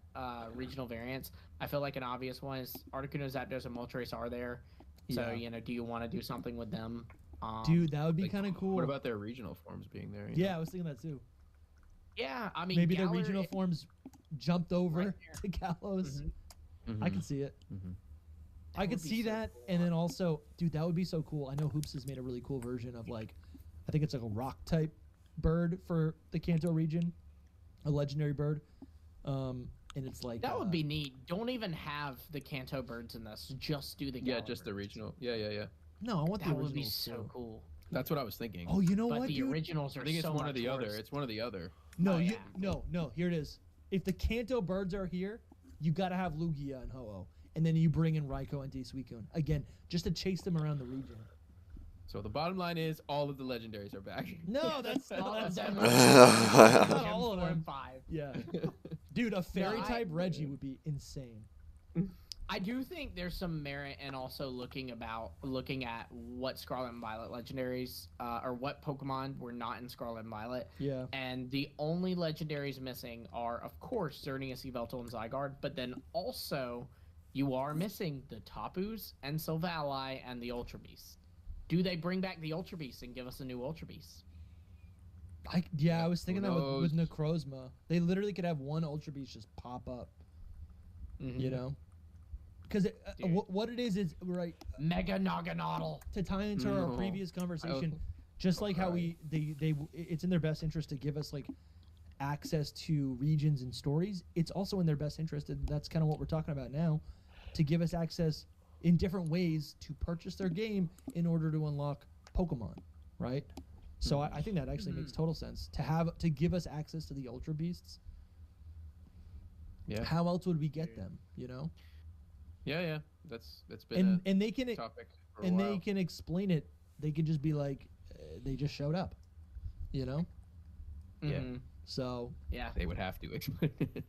regional variants, I feel like an obvious one is Articuno, Zapdos, and Moltres are there. So, Yeah. you know, do you want to do something with them? Dude, that would be Like, kind of cool. What about their regional forms being there? you Yeah, know? I was thinking that too. Yeah, I mean, Maybe Galar, the regional forms jumped over Right to Kalos. Mhm. I can see it. I could would be see so that, cool. and then also, dude, that would be so cool. I know Hoops has made a really cool version of like, I think it's like a rock type bird for the Kanto region, a legendary bird. And it's like That would be neat. Don't even have the Kanto birds in this. Just do the Yeah, Gala just the birds. regional. Yeah. no, I want the That originals would be so too. cool. That's what I was thinking. Oh, you know But what, the dude? originals are I think it's so one or much the other. worse. It's one or the other. No, Oh, you yeah. no. Here it is. If the Kanto birds are here, you gotta have Lugia and Ho-Oh, and then you bring in Raikou and Suicune again, just to chase them around the region. So the bottom line is all of the legendaries are back. No, that's All of that's them. not Gen all of 4 them. and 5. Yeah, dude, a fairy I- type Reggie would be insane. I do think there's some merit in also looking at what Scarlet and Violet legendaries or what Pokemon were not in Scarlet and Violet. Yeah, And the only legendaries missing are, of course, Xerneas, Yveltal, and Zygarde, but then also you are missing the Tapus and Silvally and the Ultra Beast. Do they bring back the Ultra Beast and give us a new Ultra Beast? I was thinking Who that with knows? Necrozma. They literally could have one Ultra Beast just pop up, Mhm. you know? Because Dude. what it is right Mega Naganadel. to tie into our No. previous conversation, just like how it's in their best interest to give us like access to regions and stories. It's also in their best interest, and that's kind of what we're talking about now, to give us access in different ways to purchase their game in order to unlock Pokemon, right? So I think that actually makes total sense to give us access to the Ultra Beasts. Yeah. How else would we get them? You know, Yeah. That's been and they can a topic for a and while. they can explain it. They could just be like, they just showed up, you know. Yeah. Mhm. So Yeah. They would have to explain it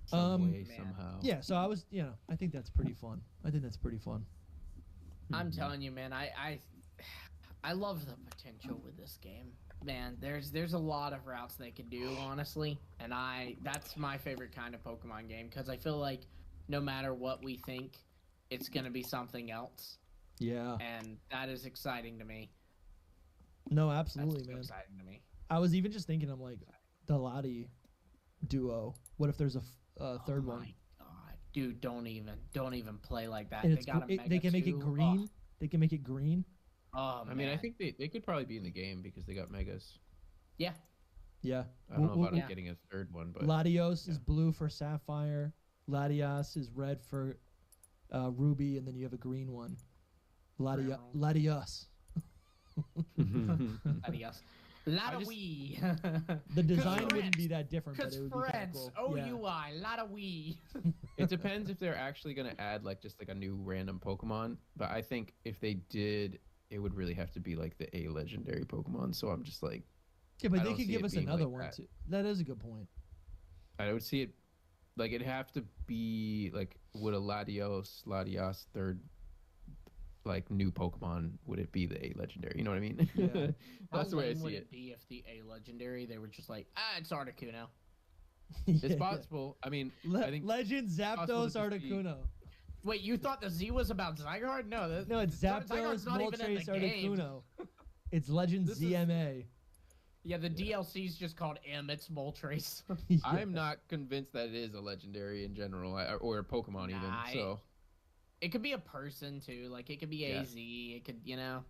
some way, Man. somehow. yeah, so I think that's pretty fun. I think that's pretty fun. I'm telling you, man, I love the potential with this game. Man, there's a lot of routes they could do, honestly, and that's my favorite kind of Pokemon game because I feel like no matter what we think, it's gonna be something else, Yeah. and that is exciting to me. No, That's absolutely, so man. exciting to me. I was even just thinking, I'm like, the Lottie duo. What if there's a third Oh one? my god, dude, don't even play like that. And They it's got a they Mega can make it 2. green. They can make it green. Oh, I mean, I man. think they could probably be in the game because they got megas. Yeah. Yeah. I don't know about yeah. getting a third one, but Latios is yeah. blue for Sapphire. Latias is red for Ruby, and then you have a green one. Latios. Adios. Lottery. The design Friends. wouldn't be that different, but Because it would be kind friends, of cool. Yeah. OUI, Lottery. it depends if they're actually going to add like just like a new random Pokemon. But I think if they did, it would really have to be like the A legendary Pokemon. So I'm just like, Yeah, but I they don't could see give it us being another like one that. too. That is a good point. I would see it like it'd have to be like, would a Latios third like new Pokemon, would it be the A legendary? You know what I mean? Yeah. That's the way I lame see would it. be if the A legendary they were just like, it's Articuno. It's possible. I mean, I think Legend possible Zapdos to just be- Articuno. Wait, you thought the Z was about Zygarde? No, No, it's Zapdos Zygarde's not even in Moltres the game. Articuno. It's Legend This is- ZMA. Yeah, the DLC's just called M. It's Moltres. Yeah. I'm not convinced that it is a legendary in general, or a Pokemon Nah, even. So It could be a person too. Like it could be Yeah. AZ. It could, Yeah.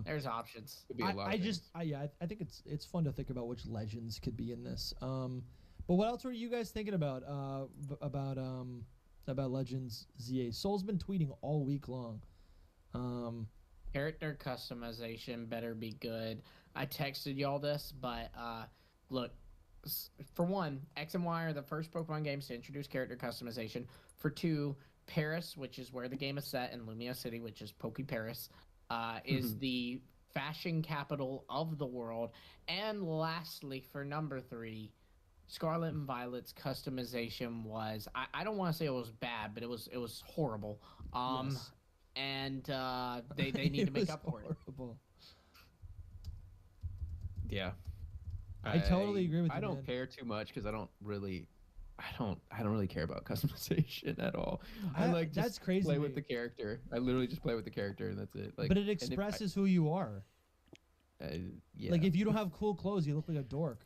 there's options. could be a lot. I of just, I think it's fun to think about which legends could be in this. But what else were you guys thinking about? About Legends ZA. Soul's been tweeting all week long. Character customization better be good. I texted y'all this, but look, for one, X and Y are the first Pokemon games to introduce character customization. For two, Paris, which is where the game is set, and Lumia City, which is Poke Paris, is the fashion capital of the world. And lastly, for number three, Scarlet and Violet's customization was, I don't want to say it was bad, but it was horrible. Yes. And they need to make up for it. Horrible. yeah. I totally agree with I you, don't man. care too much because I don't really care about customization at all. I I- like that's just crazy play to with me. the character. I literally just play with the character and that's it. Like, But it and if I- expresses who you are. yeah. Like if you don't have cool clothes, you look like a dork.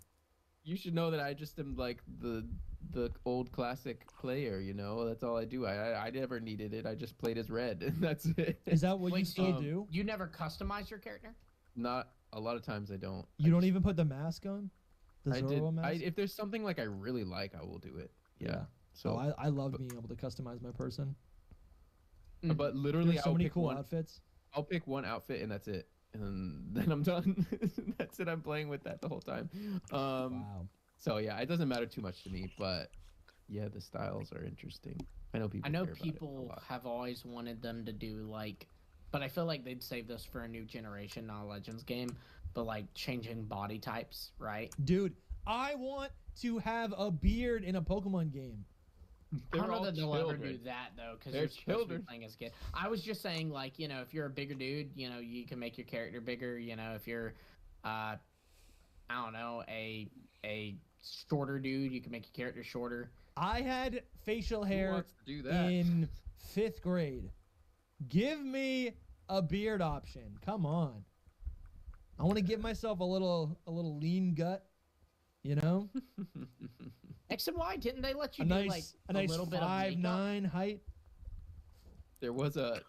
You should know that I just am like the the old classic player. You know, that's all I do. I never needed it. I just played as red, and that's it. Is that what you Wait, still do? You never customize your character? Not a lot of times I don't. You don't even put the mask on? The I did. Zoro mask? If there's something like I really like, I will do it. Yeah. So So, I love being able to customize my person. but literally, There's so I'll many pick cool one. outfits. I'll pick one outfit and that's it, and then I'm done. That's it. I'm playing with that the whole time. Wow. So yeah, it doesn't matter too much to me, but yeah, the styles are interesting. I know people. I know care about it a people lot. have always wanted them to do like, but I feel like they'd save this for a new generation, not a Legends game. But like changing body types, right? Dude, I want to have a beard in a Pokemon game. I don't They're know all that they'll ever do children. that though, because They're you're supposed to children. be playing as a kid. I was just saying, like, you know, if you're a bigger dude, you know, you can make your character bigger. You know, if you're, I don't know, a shorter dude, you can make your character shorter. I had facial Who hair wants to do that? in 5th grade. Give me a beard option. Come on. I want to give myself a little lean gut, you know? X and Y, didn't they let you a do nice like a nice little bit of 5'9" height. There was a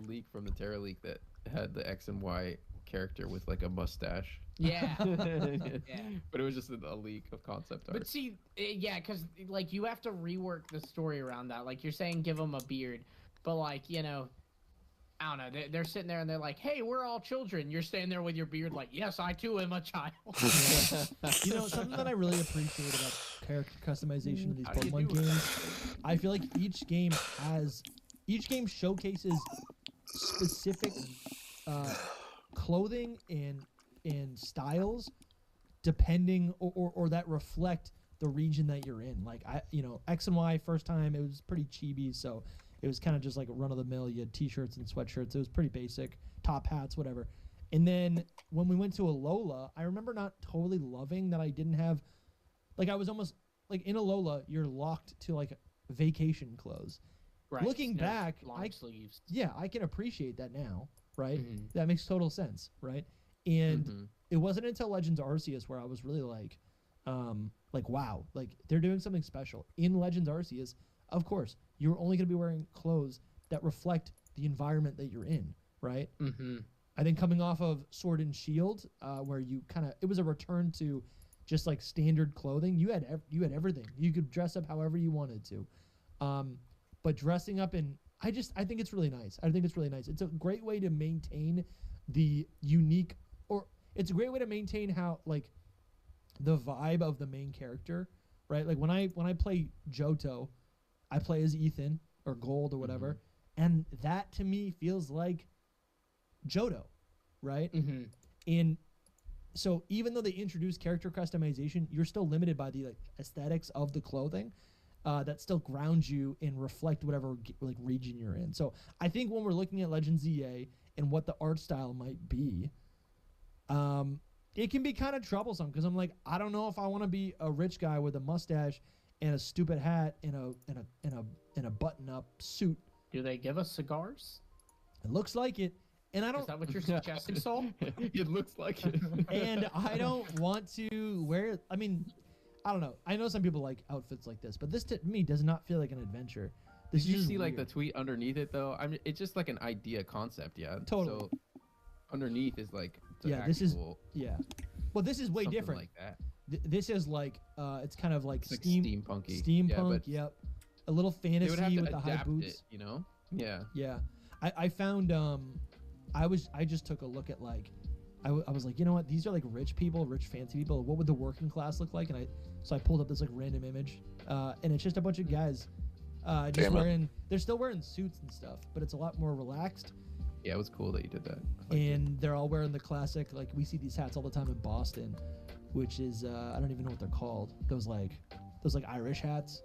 leak from the Terra leak that had the X and Y character with like a mustache. Yeah. But it was just a leak of concept art. But see, yeah, because like you have to rework the story around that. Like you're saying, give them a beard, but like you know, I don't know. They're sitting there and they're like, "Hey, we're all children." You're standing there with your beard, like, "Yes, I too am a child." You know, something that I really appreciate about character customization in these How do you Pokemon do it? games, I feel like each game showcases specific clothing and styles depending or that reflect the region that you're in. Like X and Y first time it was pretty chibi, so it was kind of just like run of the mill. You had t-shirts and sweatshirts. It was pretty basic, top hats, whatever. And then when we went to Alola, I remember not totally loving that I didn't have, like I was almost like in Alola, you're locked to like vacation clothes. Right. Looking No back, long sleeves. Yeah, I can appreciate that now, right? Mhm. That makes total sense, right? And Mhm. it wasn't until Legends Arceus where I was really like wow, like they're doing something special. In Legends Arceus, of course, you're only going to be wearing clothes that reflect the environment that you're in, right? Mm-hmm. I think coming off of Sword and Shield, where you it was a return to just like standard clothing. You had everything. You could dress up however you wanted to, but dressing up in I think it's really nice. I think it's really nice. It's a great way to maintain the unique, or it's a great way to maintain how like the vibe of the main character, right? Like when I play Johto, I play as Ethan or Gold or whatever, and that to me feels like Johto, right? Mm-hmm. And so even though they introduce character customization, you're still limited by the like aesthetics of the clothing that still ground you and reflect whatever like region you're in. So I think when we're looking at Legends EA and what the art style might be, it can be kind of troublesome because I'm like, I don't know if I want to be a rich guy with a mustache and a stupid hat and a button-up suit. Do they give us cigars? It looks like it, and I Is don't. that what you're suggesting, Soul? It looks like it. And I don't want to wear. I mean, I don't know. I know some people like outfits like this, but this to me does not feel like an adventure. This Did you is just see like the weird. tweet underneath it though? I mean, it's just like an idea concept, yeah. Totally. So underneath is like the Yeah, this is- actual Yeah. Well, this is way something different. like that. This is like it's kind of like It's like steampunky. steampunky. Yeah, Steampunk. but Yep. A little they would have fantasy to with the high adapt boots. it, you know? Yeah. Yeah. I found I just took a look at like I was like, you know what, these are like rich fancy people. What would the working class look like? And I pulled up this like random image, and it's just a bunch of guys just Damn it. wearing, they're still wearing suits and stuff, but it's a lot more relaxed. Yeah, it was cool that you did that. I liked it. And they're all wearing the classic, like we see these hats all the time in Boston, which is I don't even know what they're called. Those like Irish hats.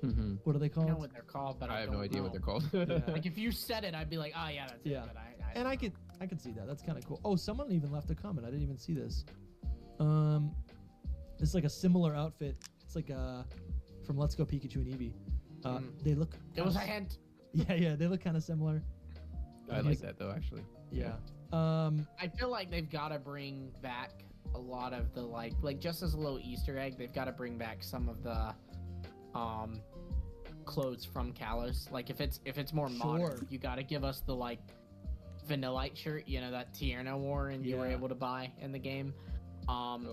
Mhm. What are they I called? know what they're called, but I have no don't idea know. what they're called. Yeah. Like if you said it, I'd be like, oh yeah, that's Yeah. it. But And I could see that. That's kind of cool. Oh, someone even left a comment. I didn't even see this. It's like a similar outfit. It's like from Let's Go Pikachu and Eevee. They look. It was a hint. Yeah. They look kind of similar. I like that though, actually. Yeah. I feel like they've got to bring back a lot of the like just as a little Easter egg, they've got to bring back some of the um clothes from Kalos. Like if it's more Sure. modern, you got to give us the like Vanillite shirt, you know, that Tierna wore and you were Yeah. able to buy in the game.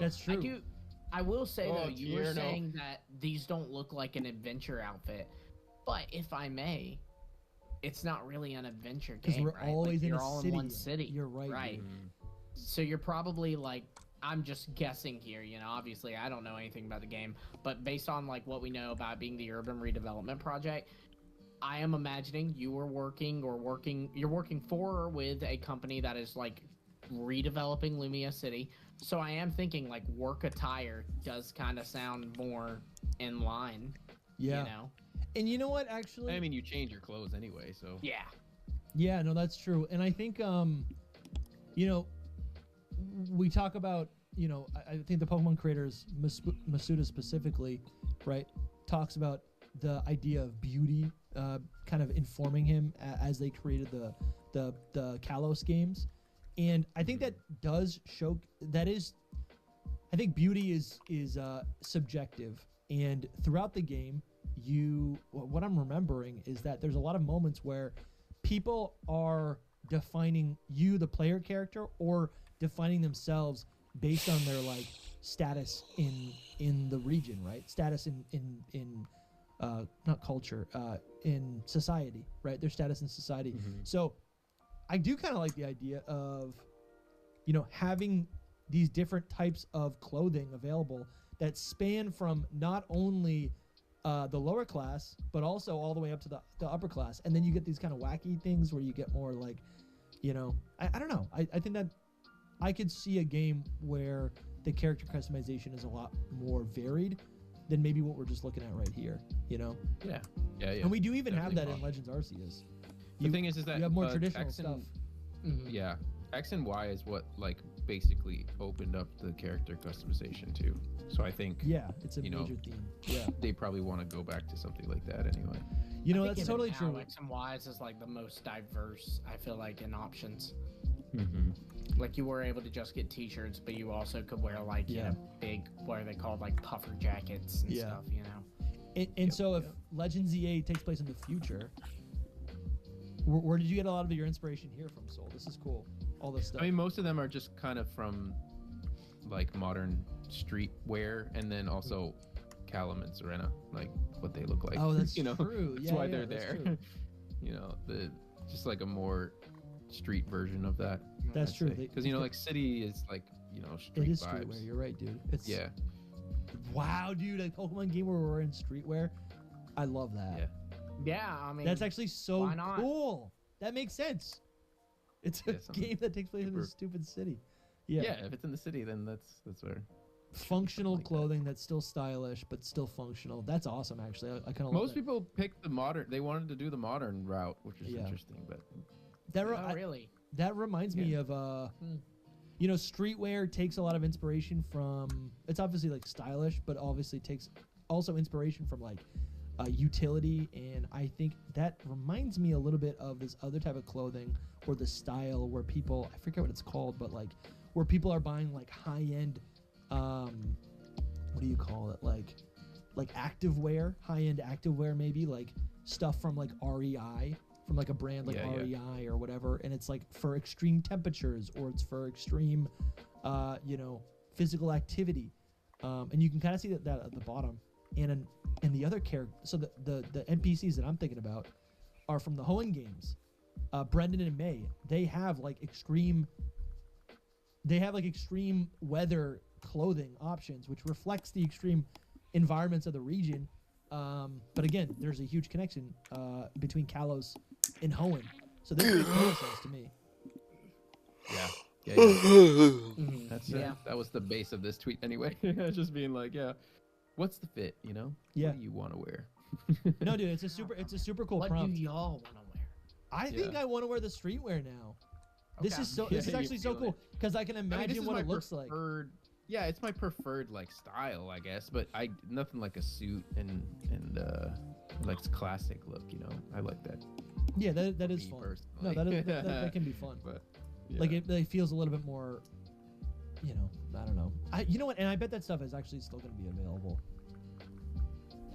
That's true. I will say Oh, though, you were Tierno. saying that these don't look like an adventure outfit, but if I may, it's not really an adventure Because game, we're right? always like, in you're a all city. in one city. You're right. Right. dude. So you're probably like, I'm just guessing here, you know, obviously I don't know anything about the game, but based on like what we know about being the urban redevelopment project, I am imagining you're working for or with a company that is like redeveloping Lumia City. So I am thinking like work attire does kind of sound more in line, Yeah. you know? And you know what? Actually, I mean, you change your clothes anyway, so. Yeah. yeah, no, that's true. And I think, you know, we talk about, you know, I think the Pokemon creators, Masuda specifically, right, talks about the idea of beauty, kind of informing him as they created the Kalos games, and I think that does show that is, I think beauty is subjective, and throughout the game, what I'm remembering is that there's a lot of moments where people are defining you, the player character, or defining themselves based on their like status in the region, right? Status in not culture, in society, right? Their status in society. So I do kind of like the idea of, you know, having these different types of clothing available that span from not only the lower class, but also all the way up to the upper class. And then you get these kind of wacky things where you get more like, you know, I don't know. I think that I could see a game where the character customization is a lot more varied than maybe what we're just looking at right here, you know? Yeah. And we do even have that Definitely in Legends Arceus. The thing is that you have more traditional X and- stuff. Yeah, X and Y is what like basically opened up the character customization too. So I think Yeah, it's a you know, major theme. Yeah. they probably want to go back to something like that anyway. You know, I think that's even totally now, true. X and Y's is like the most diverse, I feel like, in options. Mm-hmm. Like you were able to just get T-shirts, but you also could wear like you Yeah. know big, what are they called, like puffer jackets and Yeah. stuff. You know. And so if Legends EA takes place in the future, where did you get a lot of your inspiration here from, Soul? This is cool. All this stuff. I mean, most of them are just kind of from like modern streetwear, and then also Callum and Serena, like what they look like. Oh, that's you know, true. That's Yeah, why yeah, they're that's there. true. You know, the just like a more street version of that. That's true. Because you know, like city is like street it is vibes. streetwear. You're right, dude. It's Yeah, Wow, dude, a Pokemon game where we're in streetwear. I love that. yeah. Yeah, I mean That's actually so why not? cool. That makes sense. It's a Yeah, something game that takes place in a super- stupid city. Yeah. Yeah. If it's in the city, then that's where. Functional like that. clothing that's still stylish but still functional. That's awesome, actually. I kind of love Most that. people picked the modern. They wanted to do the modern route, which is Yeah. interesting. But oh, really. That reminds me of you know, streetwear takes a lot of inspiration from. It's obviously like stylish, but obviously takes also inspiration from like utility, and I think that reminds me a little bit of this other type of clothing or the style where people, I forget what it's called, but like where people are buying like high end, what do you call it, like active wear, high end active wear, maybe like stuff from like REI. From like a brand like REI or whatever, and it's like for extreme temperatures or it's for extreme, you know, physical activity, and you can kind of see that at the bottom. And the other character, so the NPCs that I'm thinking about are from the Hoenn games. Brendan and May, they have like extreme weather clothing options, which reflects the extreme environments of the region. But again, there's a huge connection between Kalos and Hoenn, so this makes total sense to me. yeah. That's Yeah. that was the base of this tweet anyway. Just being like, yeah, what's the fit? You know, Yeah. What do you want to wear? No, dude, it's a super cool What prompt. do y'all want to wear? I think Yeah. I want to wear the streetwear now. This Okay. is so. Yeah, This is you actually so feel cool it. because I can I mean, imagine this is what my it looks like. preferred- Yeah, it's my preferred like style, I guess. But nothing like a suit and like classic look. You know, I like that. Yeah, that is me fun. personally. No, that can be fun. But Like it feels a little bit more. You know, I don't know. You know what? And I bet that stuff is actually still going to be available.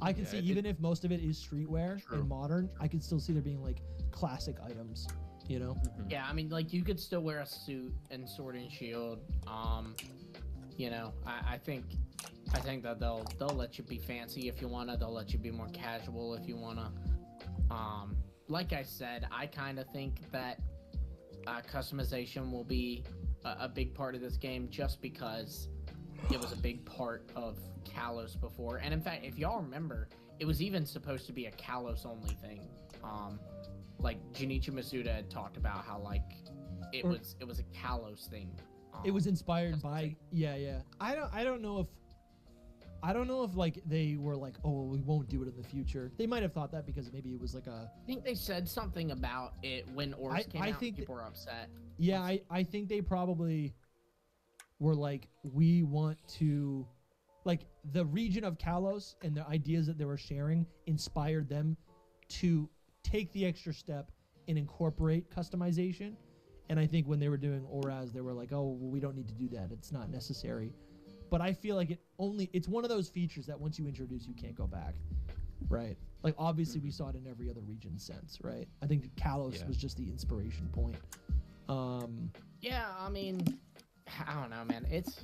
I can Yeah, see it- even if most of it is streetwear True. and modern, I can still see there being like classic items. You know? Mhm. Yeah, I mean, like you could still wear a suit and sword and shield. You know, I think that they'll let you be fancy if you wanna. They'll let you be more casual if you wanna. Like I said, I kind of think that customization will be a big part of this game, just because it was a big part of Kalos before. And in fact, if y'all remember, it was even supposed to be a Kalos only thing. Like Junichi Masuda had talked about how like it Or- was a Kalos thing. It was inspired by customization. yeah. I don't know if like they were like, oh, we won't do it in the future. They might have thought that because maybe it was like a I think they said something about it when Ors came I out. think People were upset. yeah. I think they probably were like, we want to, like, the region of Kalos and the ideas that they were sharing inspired them to take the extra step and incorporate customization. And I think when they were doing Oraz, they were like, oh, well, we don't need to do that. It's not necessary. But I feel like it's one of those features that once you introduce, you can't go back. Right? Like, obviously, we saw it in every other region since, right? I think Kalos Yeah. was just the inspiration point. Yeah, I mean, I don't know, man. It's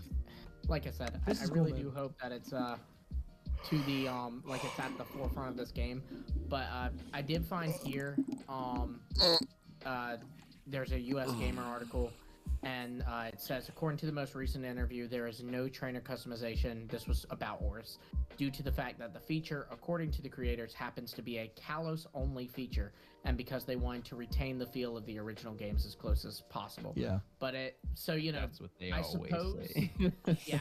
like I said, This I is cool, really man. do hope that it's to the like it's at the forefront of this game. But I did find here there's a US Gamer article, and it says, according to the most recent interview, there is no trainer customization. This was about Ors, due to the fact that the feature, according to the creators, happens to be a Kalos only feature, and because they wanted to retain the feel of the original games as close as possible. Yeah. But so you know, That's what they I always suppose- say. yeah,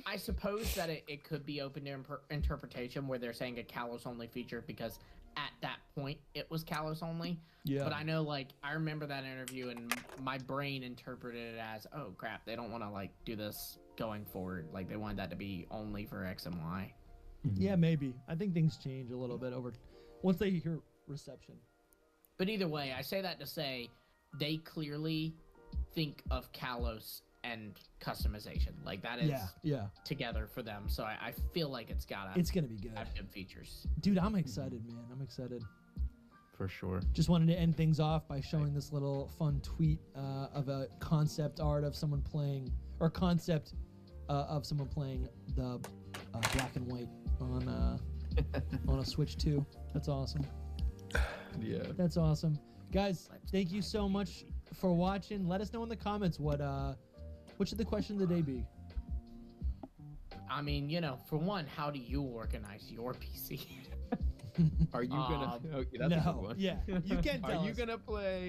I suppose that it could be open to interpretation, where they're saying a Kalos only feature because at that point it was Kalos only. Yeah. But I know, like, I remember that interview and my brain interpreted it as, oh crap, they don't want to like do this going forward. Like they wanted that to be only for X and Y. Yeah, maybe. I think things change a little bit over once they hear reception. But either way, I say that to say they clearly think of Kalos and customization. Like that is Yeah. together for them. So I feel like it's gotta It's gonna be good. have good features. Dude, I'm excited, man. I'm excited. For sure. Just wanted to end things off by showing this little fun tweet of a concept art of someone playing, or concept of someone playing the black and white on a Switch 2. That's awesome. Yeah. That's awesome. Guys, thank you so much for watching. Let us know in the comments what should the question of the day be? I mean, you know, for one, how do you organize your PC? Are you gonna? Okay, that's a good No. one. Yeah. You can tell Are you us. gonna play